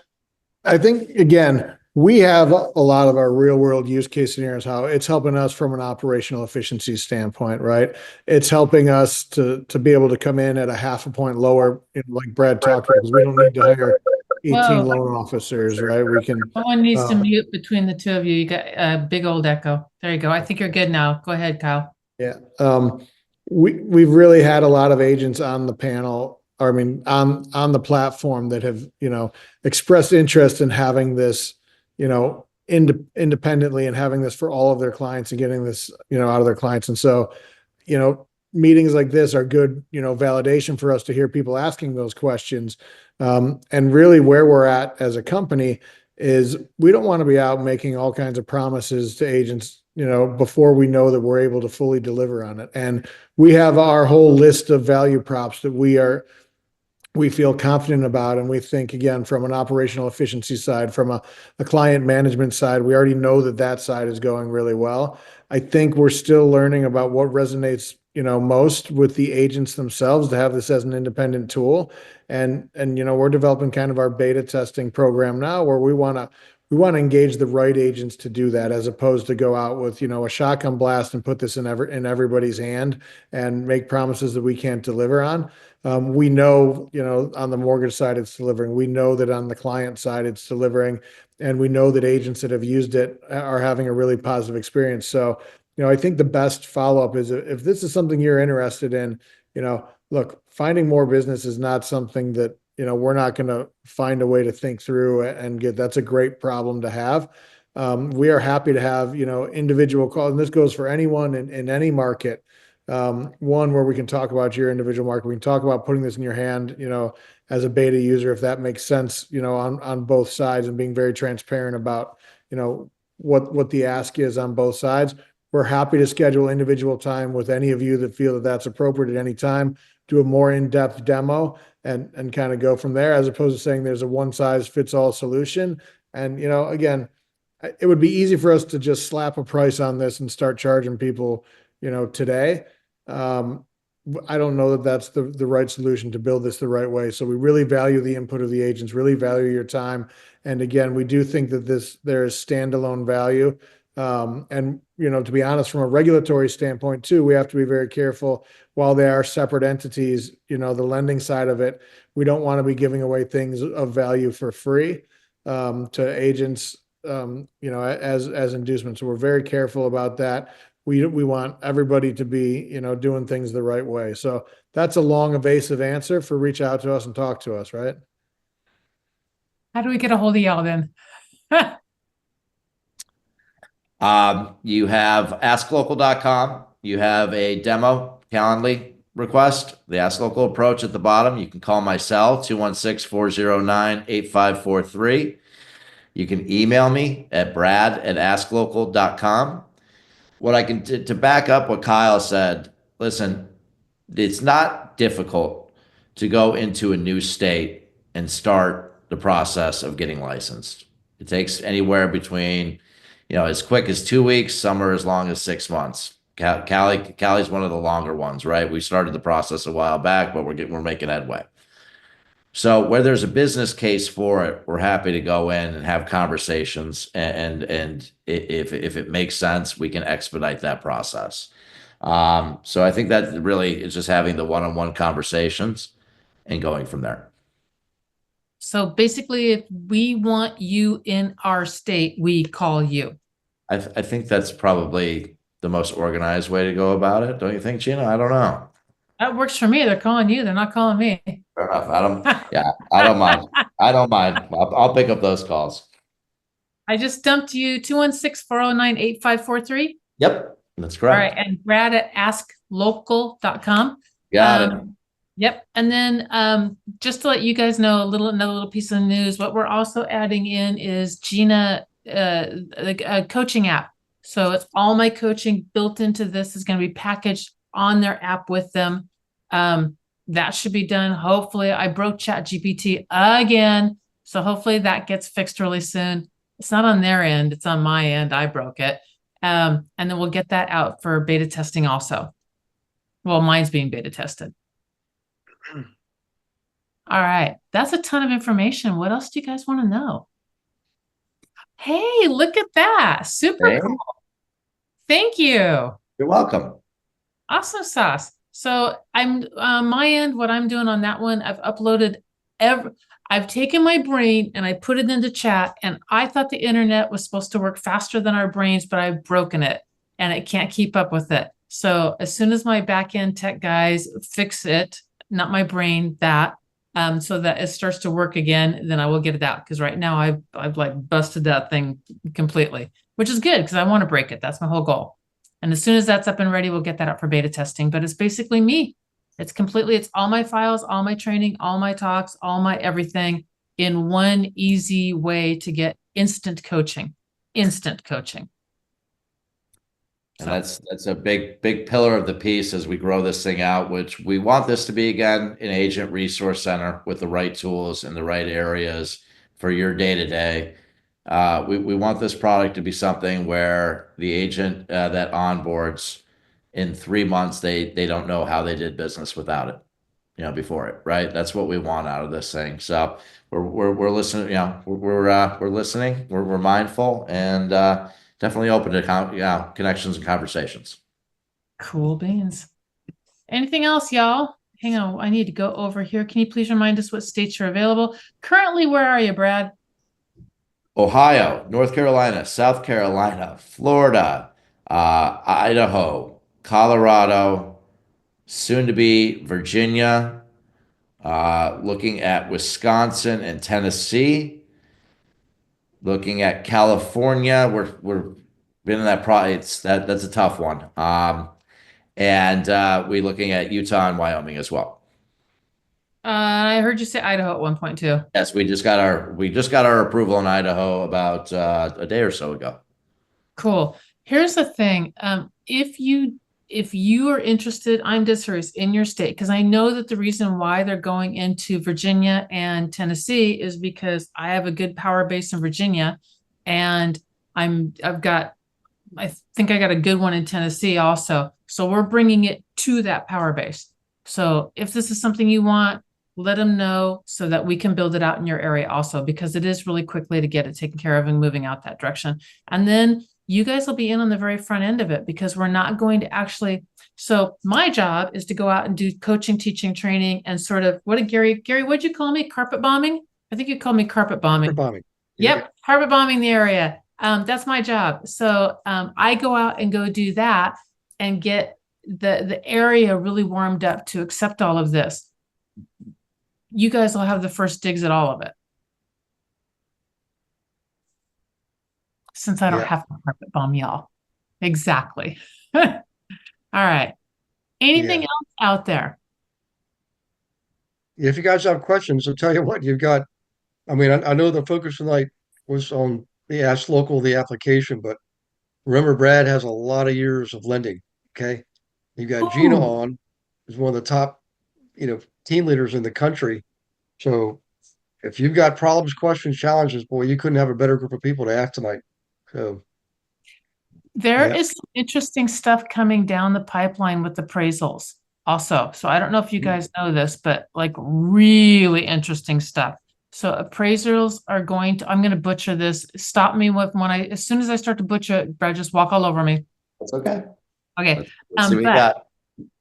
I think again, we have a lot of our real world use case scenarios, how it's helping us from an operational efficiency standpoint, right? It's helping us to be able to come in at a half a point lower, like Brad talked about, because we don't need to hire 18 Whoa. loan officers, right? We can. Someone needs to mute between the two of you. You got a big old echo. There you go. I think you're good now. Go ahead, Kyle. Yeah. We've really had a lot of agents on the panel, or I mean, on the platform that have, expressed interest in having this, independently and having this for all of their clients and getting this, out of their clients. And so, meetings like this are good, validation for us to hear people asking those questions. And really where we're at as a company is we don't want to be out making all kinds of promises to agents, before we know that we're able to fully deliver on it. And we have our whole list of value props that we feel confident about. And we think, again, from an operational efficiency side, from a client management side, we already know that side is going really well. I think we're still learning about what resonates, most with the agents themselves to have this as an independent tool. And we're developing kind of our beta testing program now where we want to engage the right agents to do that, as opposed to go out with, a shotgun blast and put this in everybody's hand and make promises that we can't deliver on. We know, on the mortgage side, it's delivering. We know that on the client side, it's delivering. And we know that agents that have used it are having a really positive experience. So, I think the best follow-up is if this is something you're interested in, look, finding more business is not something that, we're not going to find a way to think through and get. That's a great problem to have. We are happy to have, individual calls, and this goes for anyone in any market. One where we can talk about your individual market. We can talk about putting this in your hand, as a beta user, if that makes sense, on both sides, and being very transparent about, what the ask is on both sides. We're happy to schedule individual time with any of you that feel that that's appropriate at any time, do a more in-depth demo and kind of go from there, as opposed to saying there's a one size fits all solution. And, again, it would be easy for us to just slap a price on this and start charging people, today. I don't know that that's the right solution to build this the right way. So we really value the input of the agents, really value your time. And again, we do think that there is standalone value. And, to be honest, from a regulatory standpoint too, we have to be very careful. While they are separate entities, the lending side of it, we don't want to be giving away things of value for free to agents, as inducements. So we're very careful about that. We want everybody to be, doing things the right way. So that's a long, evasive answer for reach out to us and talk to us, right? How do we get a hold of y'all then? You have asklocal.com. You have a demo Calendly request, the Ask Local approach at the bottom. You can call my cell, 216-409-8543. You can email me at brad@asklocal.com. What I can to back up what Kyle said, listen, it's not difficult to go into a new state and start the process of getting licensed. It takes anywhere between, as quick as 2 weeks, some are as long as 6 months. Cali's one of the longer ones, right? We started the process a while back, but we're making headway. So where there's a business case for it, we're happy to go in and have conversations, and if it makes sense, we can expedite that process. So I think that really is just having the one-on-one conversations and going from there. So basically, if we want you in our state, we call you. I think that's probably the most organized way to go about it. Don't you think, Gina? I don't know. That works for me. They're calling you. They're not calling me. Fair enough. I don't mind. I don't mind. I'll pick up those calls. I just dumped you 216-409-8543. Yep, that's All correct. right. And Brad at asklocal.com. Got it. Yep. And then just to let you guys know another little piece of news, what we're also adding in is Gina, the coaching app. So it's all my coaching built into this is going to be packaged on their app with them. That should be done. Hopefully, I broke ChatGPT again. So hopefully that gets fixed really soon. It's not on their end. It's on my end. I broke it. And then we'll get that out for beta testing also. Well, mine's being beta tested. All right. That's a ton of information. What else do you guys want to know? Hey, look at that. Super cool. Thank you. You're welcome. Awesome sauce. So I'm on my end, what I'm doing on that one, I've uploaded I've taken my brain and I put it into chat, and I thought the internet was supposed to work faster than our brains, but I've broken it and it can't keep up with it. So as soon as my back end tech guys fix it, not my brain, so that it starts to work again, then I will get it out. Because right now I've like busted that thing completely, which is good because I want to break it. That's my whole goal. And as soon as that's up and ready, we'll get that out for beta testing. But it's basically me. It's all my files, all my training, all my talks, all my everything in one easy way to get instant coaching. And that's a big pillar of the piece as we grow this thing out, which we want this to be, again, an agent resource center with the right tools in the right areas for your day-to-day. We want this product to be something where the agent that onboards in 3 months, they don't know how they did business without it, before it, right? That's what we want out of this thing. So we're listening, we're listening, we're mindful, and definitely open to connections and conversations. Cool beans. Anything else, y'all? Hang on, I need to go over here. Can you please remind us what states are available? Currently, where are you, Brad? Ohio, North Carolina, South Carolina, Florida, Idaho, Colorado, soon to be Virginia, looking at Wisconsin and Tennessee, looking at California. We're been in that that's a tough one. And we're looking at Utah and Wyoming as well. I heard you say Idaho at one point too. Yes, we just got our approval in Idaho about a day or so ago. Cool. Here's the thing. If you are interested, I'm just curious in your state, because I know that the reason why they're going into Virginia and Tennessee is because I have a good power base in Virginia, and I think I got a good one in Tennessee also. So we're bringing it to that power base. So if this is something you want, let them know so that we can build it out in your area also, because it is really quickly to get it taken care of and moving out that direction. And then you guys will be in on the very front end of it, because we're not going to actually. So my job is to go out and do coaching, teaching, training, and sort of, what did Gary, what'd you call me? Carpet bombing? I think you called me carpet bombing. Carpet bombing. Yep, carpet bombing the area. That's my job. So I go out and go do that and get the area really warmed up to accept all of this. You guys will have the first digs at all of it, since I don't Yeah. have to carpet bomb y'all. Exactly. All right. Anything Yeah. else out there? If you guys have questions, I'll tell you what, you've got, I mean, I know the focus tonight was on the Ask Local, the application, but remember, Brad has a lot of years of lending. Okay. You got Gina Ooh. on, who's one of the top, team leaders in the country. So if you've got problems, questions, challenges, boy, you couldn't have a better group of people to ask tonight. So There yeah. is some interesting stuff coming down the pipeline with appraisals also. So I don't know if you guys know this, but like really interesting stuff. So appraisals are going to, I'm going to butcher this. Stop me as soon as I start to butcher it, Brad, just walk all over me. That's okay. Okay. Let's see what you But got.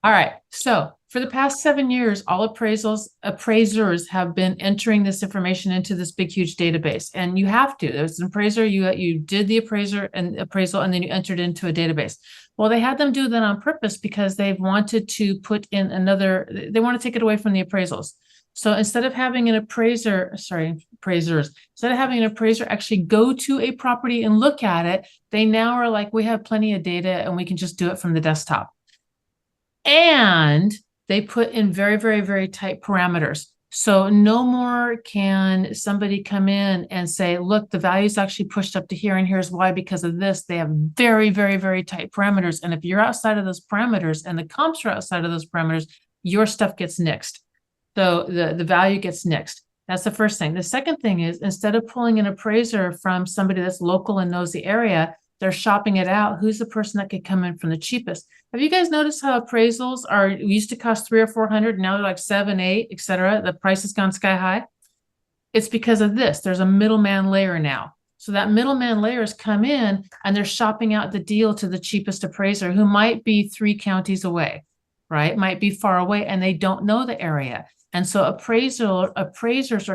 all right. So for the past 7 years, all appraisers have been entering this information into this big, huge database. And you have to. There's an appraiser, you did the appraisal, and then you entered into a database. Well, they had them do that on purpose because they've wanted to put in they want to take it away from the appraisals. So instead of having appraisers, instead of having an appraiser actually go to a property and look at it, they now are like, we have plenty of data and we can just do it from the desktop. And they put in very, very, very tight parameters. So no more can somebody come in and say, look, the value is actually pushed up to here, and here's why, because of this. They have very, very, very tight parameters. And if you're outside of those parameters and the comps are outside of those parameters, your stuff gets nixed. So the value gets nixed. That's the first thing. The second thing is, instead of pulling an appraiser from somebody that's local and knows the area, they're shopping it out. Who's the person that could come in from the cheapest? Have you guys noticed how appraisals used to cost $300 or $400, now they're like $700, $800, etc.? The price has gone sky high. It's because of this. There's a middleman layer now. So that middleman layer has come in and they're shopping out the deal to the cheapest appraiser, who might be 3 counties away, right? Might be far away, and they don't know the area. And so appraisals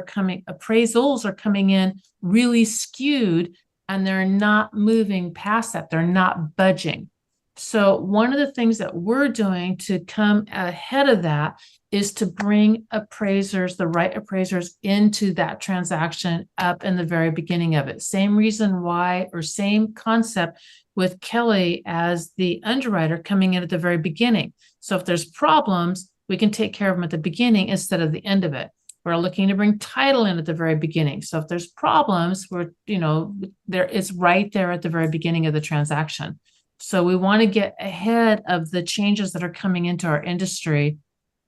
are coming in really skewed, and they're not moving past that. They're not budging. So one of the things that we're doing to come ahead of that is to bring the right appraisers into that transaction up in the very beginning of it. Same reason why, or same concept with Kelly as the underwriter coming in at the very beginning. So if there's problems, we can take care of them at the beginning instead of the end of it. We're looking to bring title in at the very beginning. So if there's problems, it's right there at the very beginning of the transaction. So we want to get ahead of the changes that are coming into our industry.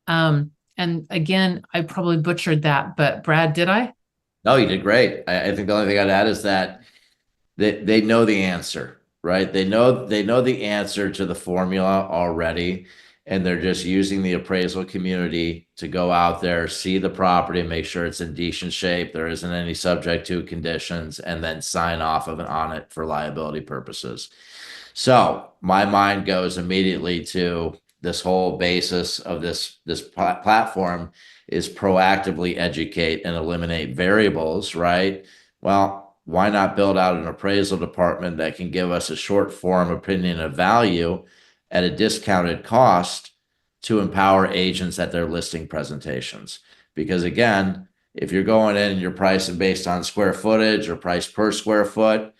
And again, I probably butchered that, but Brad, did I? No, you did great. I think the only thing I'd add is that they know the answer, right? They know the answer to the formula already, and they're just using the appraisal community to go out there, see the property, make sure it's in decent shape, there isn't any subject to conditions, and then sign off on it for liability purposes. So my mind goes immediately to this whole basis of this platform is proactively educate and eliminate variables, right? Well, why not build out an appraisal department that can give us a short form opinion of value at a discounted cost to empower agents at their listing presentations? Because again, if you're going in and you're pricing based on square footage or price per square foot,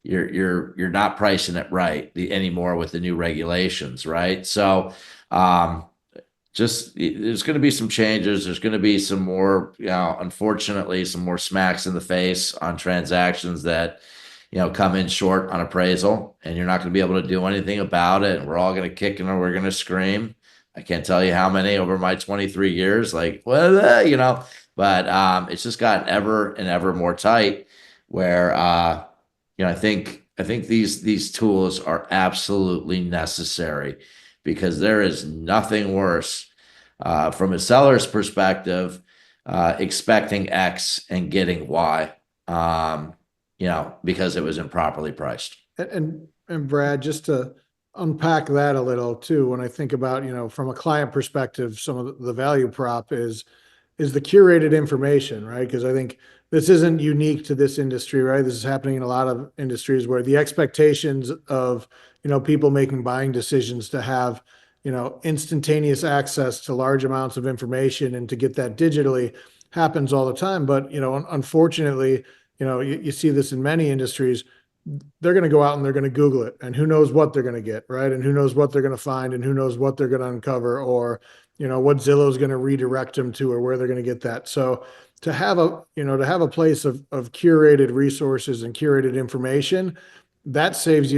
you're not pricing it right anymore with the new regulations, right? So there's going to be some changes. There's going to be some more, unfortunately, some more smacks in the face on transactions that, come in short on appraisal, and you're not going to be able to do anything about it. And we're all going to kick and we're going to scream. I can't tell you how many over my 23 years, but it's just gotten ever and ever more tight where, I think I think these tools are absolutely necessary because there is nothing worse from a seller's perspective, expecting X and getting Y, because it was improperly priced. And Brad, just to unpack that a little too, when I think about, from a client perspective, some of the value prop is the curated information, right? Because I think this isn't unique to this industry, right? This is happening in a lot of industries where the expectations of, people making buying decisions to have, instantaneous access to large amounts of information and to get that digitally happens all the time. But, unfortunately, you see this in many industries. They're going to go out and they're going to Google it, and who knows what they're going to get, right? And who knows what they're going to find, and who knows what they're going to uncover, or what Zillow is going to redirect them to, or where they're going to get that. So to have a place of curated resources and curated information, that saves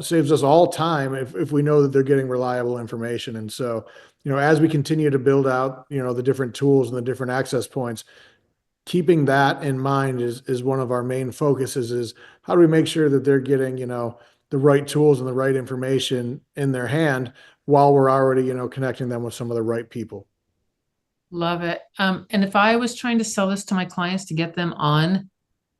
saves us all time if we know that they're getting reliable information. And so, as we continue to build out, the different tools and the different access points, keeping that in mind is one of our main focuses. Is how do we make sure that they're getting, the right tools and the right information in their hand while we're already, connecting them with some of the right people. Love it. And if I was trying to sell this to my clients to get them on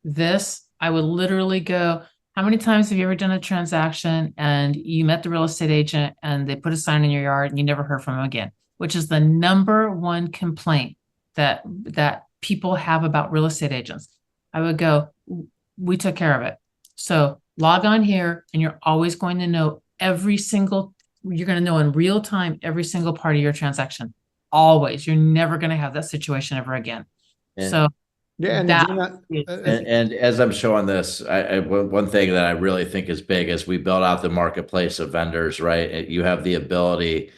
this, I would literally go, how many times have you ever done a transaction and you met the real estate agent and they put a sign in your yard and you never heard from them again, which is the number one complaint that people have about real estate agents. I would go, we took care of it. So log on here and you're always going to know you're going to know in real time every single part of your transaction. Always. You're never going to have that situation ever again. And, so yeah, and as I'm showing this, one thing that I really think is big is we build out the marketplace of vendors, right? You have the ability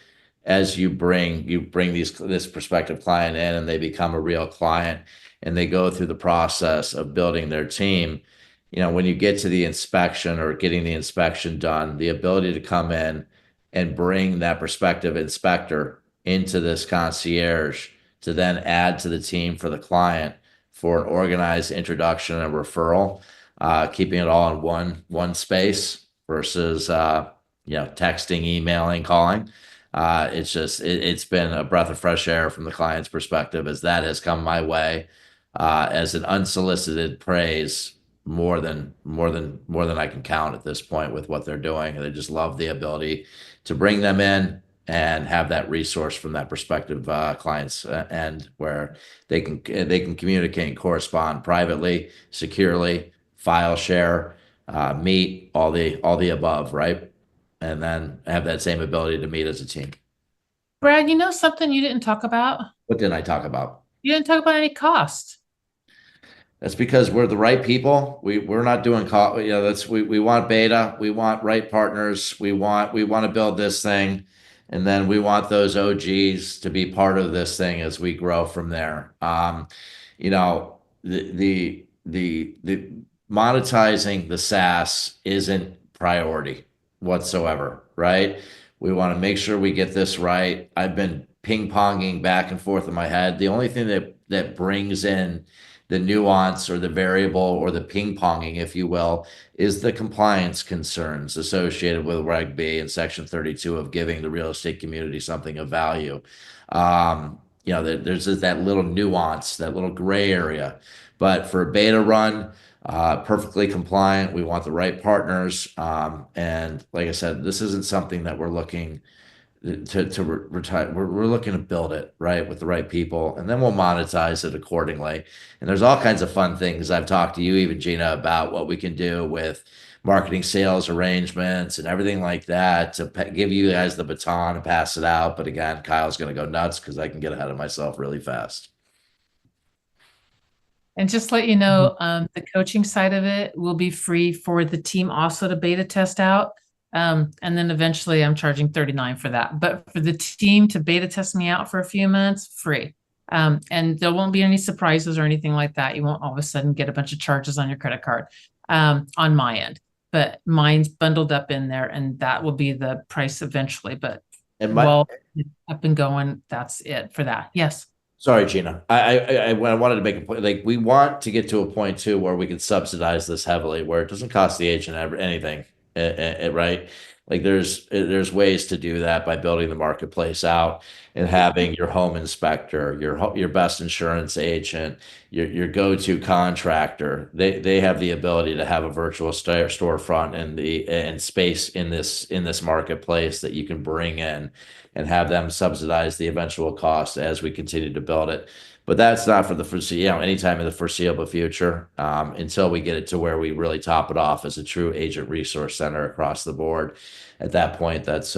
as you bring this prospective client in and they become a real client and they go through the process of building their team. When you get to the inspection or getting the inspection done, the ability to come in and bring that prospective inspector into this concierge to then add to the team for the client for an organized introduction and referral, keeping it all in one space versus texting, emailing, calling. It's been a breath of fresh air from the client's perspective as that has come my way as an unsolicited praise more than I can count at this point with what they're doing. And they just love the ability to bring them in and have that resource from that prospective client's end where they can communicate and correspond privately, securely, file share, meet, all the above, right? And then have that same ability to meet as a team. Brad, something you didn't talk about? What didn't I talk about? You didn't talk about any cost. That's because we're the right people. We're not doing we want beta. We want right partners. We want to build this thing, and then we want those OGs to be part of this thing as we grow from there. The monetizing the SaaS isn't priority whatsoever, right? We want to make sure we get this right. I've been ping-ponging back and forth in my head. The only thing that brings in the nuance or the variable or the ping-ponging, if you will, is the compliance concerns associated with Reg B and Section 32 of giving the real estate community something of value. There's just that little nuance, that little gray area. But for a beta run, perfectly compliant, we want the right partners. And like I said, this isn't something that we're looking to retire. We're looking to build it right with the right people, and then we'll monetize it accordingly. And there's all kinds of fun things I've talked to you, even Gina, about what we can do with marketing, sales arrangements, and everything like that to give you guys the baton and pass it out. But again, Kyle's going to go nuts because I can get ahead of myself really fast. And just let you know, the coaching side of it will be free for the team also to beta test out. And then eventually I'm charging $39 for that. But for the team to beta test me out for a few months, free. And there won't be any surprises or anything like that. You won't all of a sudden get a bunch of charges on your credit card on my end. But mine's bundled up in there, and that will be the price eventually. But up and going, that's it for that. Yes. Sorry, Gina. I wanted to make a point. Like, we want to get to a point too where we can subsidize this heavily, where it doesn't cost the agent anything, right? Like, there's ways to do that by building the marketplace out and having your home inspector, your best insurance agent, your go-to contractor. They have the ability to have a virtual storefront and space in this marketplace that you can bring in and have them subsidize the eventual cost as we continue to build it. But that's not for the foreseeable, anytime in the foreseeable future, until we get it to where we really top it off as a true agent resource center across the board. At that point, that's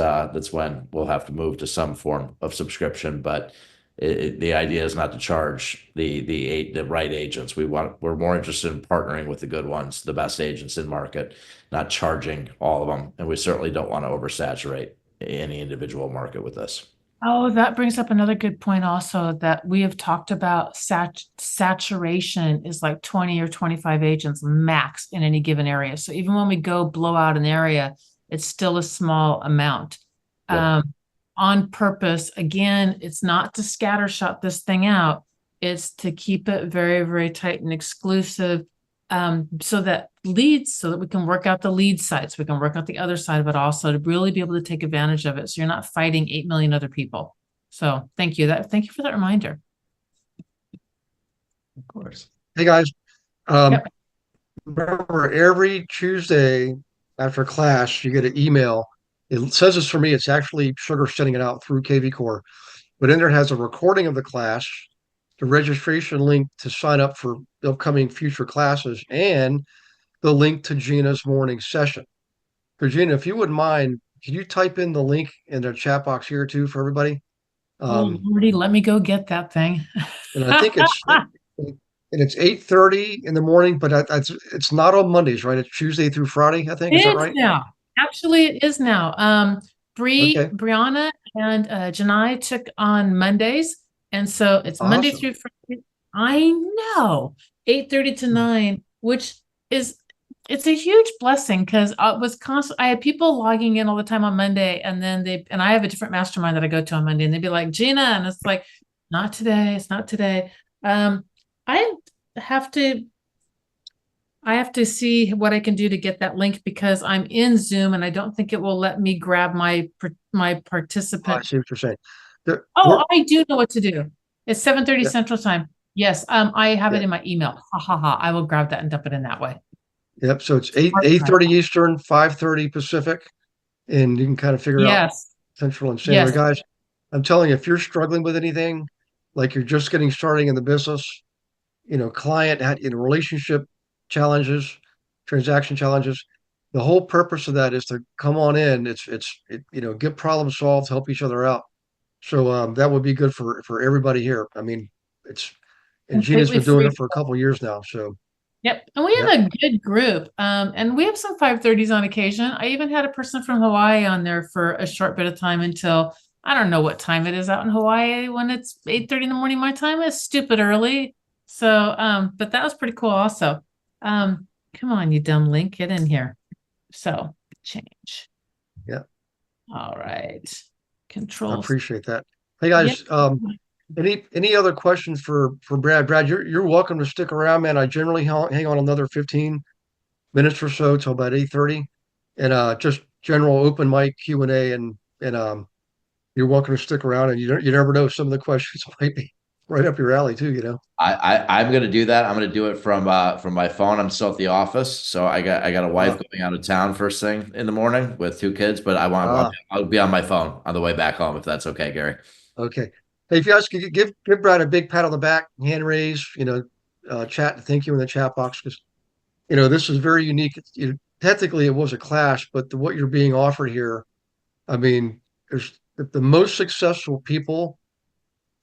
when we'll have to move to some form of subscription. But the idea is not to charge the right agents. We're more interested in partnering with the good ones, the best agents in market, not charging all of them. And we certainly don't want to oversaturate any individual market with this. Oh, that brings up another good point also, that we have talked about saturation is like 20 or 25 agents max in any given area. So even when we go blow out an area, it's still a small amount. Yep. On purpose. Again, it's not to scattershot this thing out. It's to keep it very, very tight and exclusive. So that we can work out the lead sites, we can work out the other side of it also to really be able to take advantage of it. So you're not fighting 8 million other people. So thank you for that reminder. Of course. Hey guys, Yep. remember every Tuesday after class, you get an email. It says this for me, it's actually Sugar sending it out through KV Core, but in there it has a recording of the class, the registration link to sign up for upcoming future classes, and the link to Gina's morning session. So Gina, if you wouldn't mind, can you type in the link in the chat box here too for everybody? Oh, Lordy, let me go get that thing. And I think it's 8:30 in the morning, but it's not on Mondays, right? It's Tuesday through Friday, I think. Is that It is right? now. Actually, it is now. Okay. Brianna and Janai took on Mondays, and so it's Monday Awesome. through Friday. I know, 8:30 to 9, which is it's a huge blessing because I was constant. I had people logging in all the time on Monday, and then I have a different mastermind that I go to on Monday, and they'd be like, Gina, and it's like, not today. It's not today. I have to. I have to see what I can do to get that link because I'm in Zoom and I don't think it will let me grab my I participant. see what you're saying. Oh, I do know what to do. It's 7:30 Yeah. Central Time. Yes, I have Yeah. it in my email. Ha ha ha. I will grab that and dump it in that way. Yep. So it's 8:30 Eastern, 5:30 Pacific, and you can kind of figure out Yes. Central and Standard. Yes. Guys, I'm telling you, if you're struggling with anything, like you're just getting starting in the business, relationship challenges, transaction challenges, the whole purpose of that is to come on in. Get problem solved, help each other out. So that would be good for everybody here. I mean, and Gina's Completely been doing free. it for a couple of years now. So Yep. And we have a good group. And we have some 5:30s on occasion. I even had a person from Hawaii on there for a short bit of time until I don't know what time it is out in Hawaii when it's 8:30 in the morning. My time is stupid early. So, but that was pretty cool also. Come on, you dumb link, get in here. So change. Yeah. All right. I Control. appreciate that. Hey guys, any other questions for Brad? Brad, you're welcome to stick around, man. I generally hang on another 15 minutes or so till about 8:30, and just general open mic Q&A, and you're welcome to stick around. And you never know, some of the questions might be right up your alley too. I'm gonna do that. I'm gonna do it from my phone. I'm still at the office, so I got a wife going out of town first thing in the morning with 2 kids. But I'll be on my phone on the way back home if that's okay, Gary. Okay. Hey, if you guys could give Brad a big pat on the back, hand raise, chat, thank you in the chat box, because this is very unique. Technically it was a clash, but what you're being offered here, I mean, there's the most successful people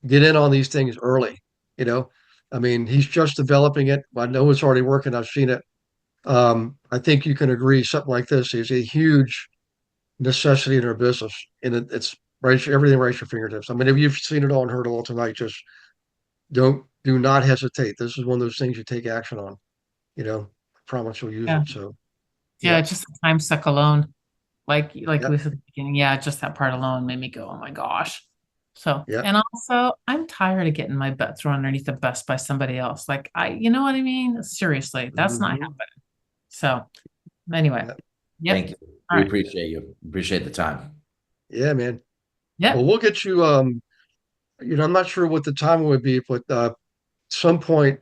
get in on these things early. I mean, he's just developing it. I know it's already working. I've seen it. I think you can agree something like this is a huge necessity in our business, and it's right, everything right at your fingertips. I mean, if you've seen it all and heard it all tonight, just do not hesitate. This is one of those things you take action on. I promise you'll use it. So yeah, just the time suck alone. Like Yep. we said at the beginning, yeah, just that part alone made me go, oh my gosh. So, Yeah. and also I'm tired of getting my butt thrown underneath the bus by somebody else. Like you know what I mean? Seriously, that's not Mhm. happening. So anyway, Yeah. yep. Thank you. All We right. appreciate you. Appreciate the time. Yeah, man. Yep. Well, we'll get you, I'm not sure what the time would be, but some point,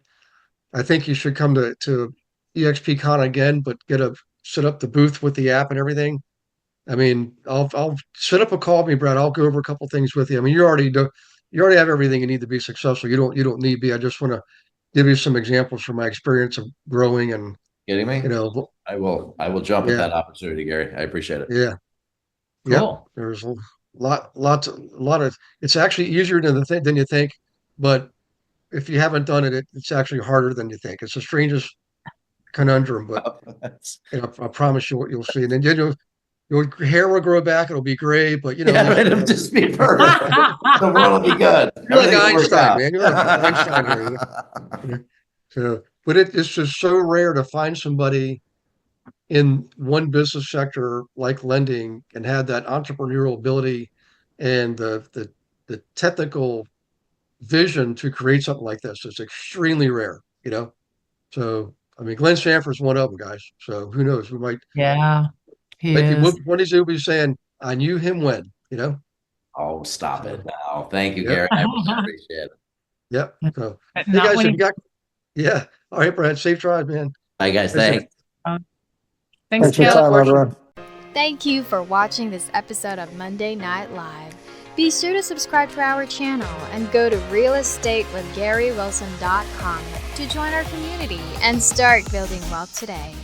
I think you should come to EXPCon again, but set up the booth with the app and everything. I mean, I'll set up a call with me, Brad. I'll go over a couple things with you. I mean, you already have everything you need to be successful. You don't need me. I just want to give you some examples from my experience of growing and, Kidding me? I will jump at yeah, that opportunity, Gary. I appreciate it. yeah, yep. Cool. There's a lot of, it's actually easier than you think, but if you haven't done it, it's actually harder than you think. It's the strangest conundrum, but I promise you what you'll see. And then your hair will grow back. It'll be gray, but at Yeah, least it'll just be perfect. The world will be good. you're like Everything will work Einstein, out. man. You're like Einstein here. So, but it's just so rare to find somebody in one business sector like lending and have that entrepreneurial ability and the technical vision to create something like this. It's extremely rare. So, I mean, Glenn Sanford's one of them, guys. So who knows? We might Yeah, he make it. is. What is he be saying? I knew him when. Oh, stop So, it now. Thank you, yep, Gary. I really appreciate it. yep. So, But hey not guys, when if he. you got, yeah. All right, Brad. Safe drive, man. Bye, guys. Listen, Thanks. Thanks, Thanks for your Caleb. time, everyone. Thank you for watching this episode of Monday Night Live. Be sure to subscribe to our channel and go to realestatewithgarywilson.com to join our community and start building wealth today.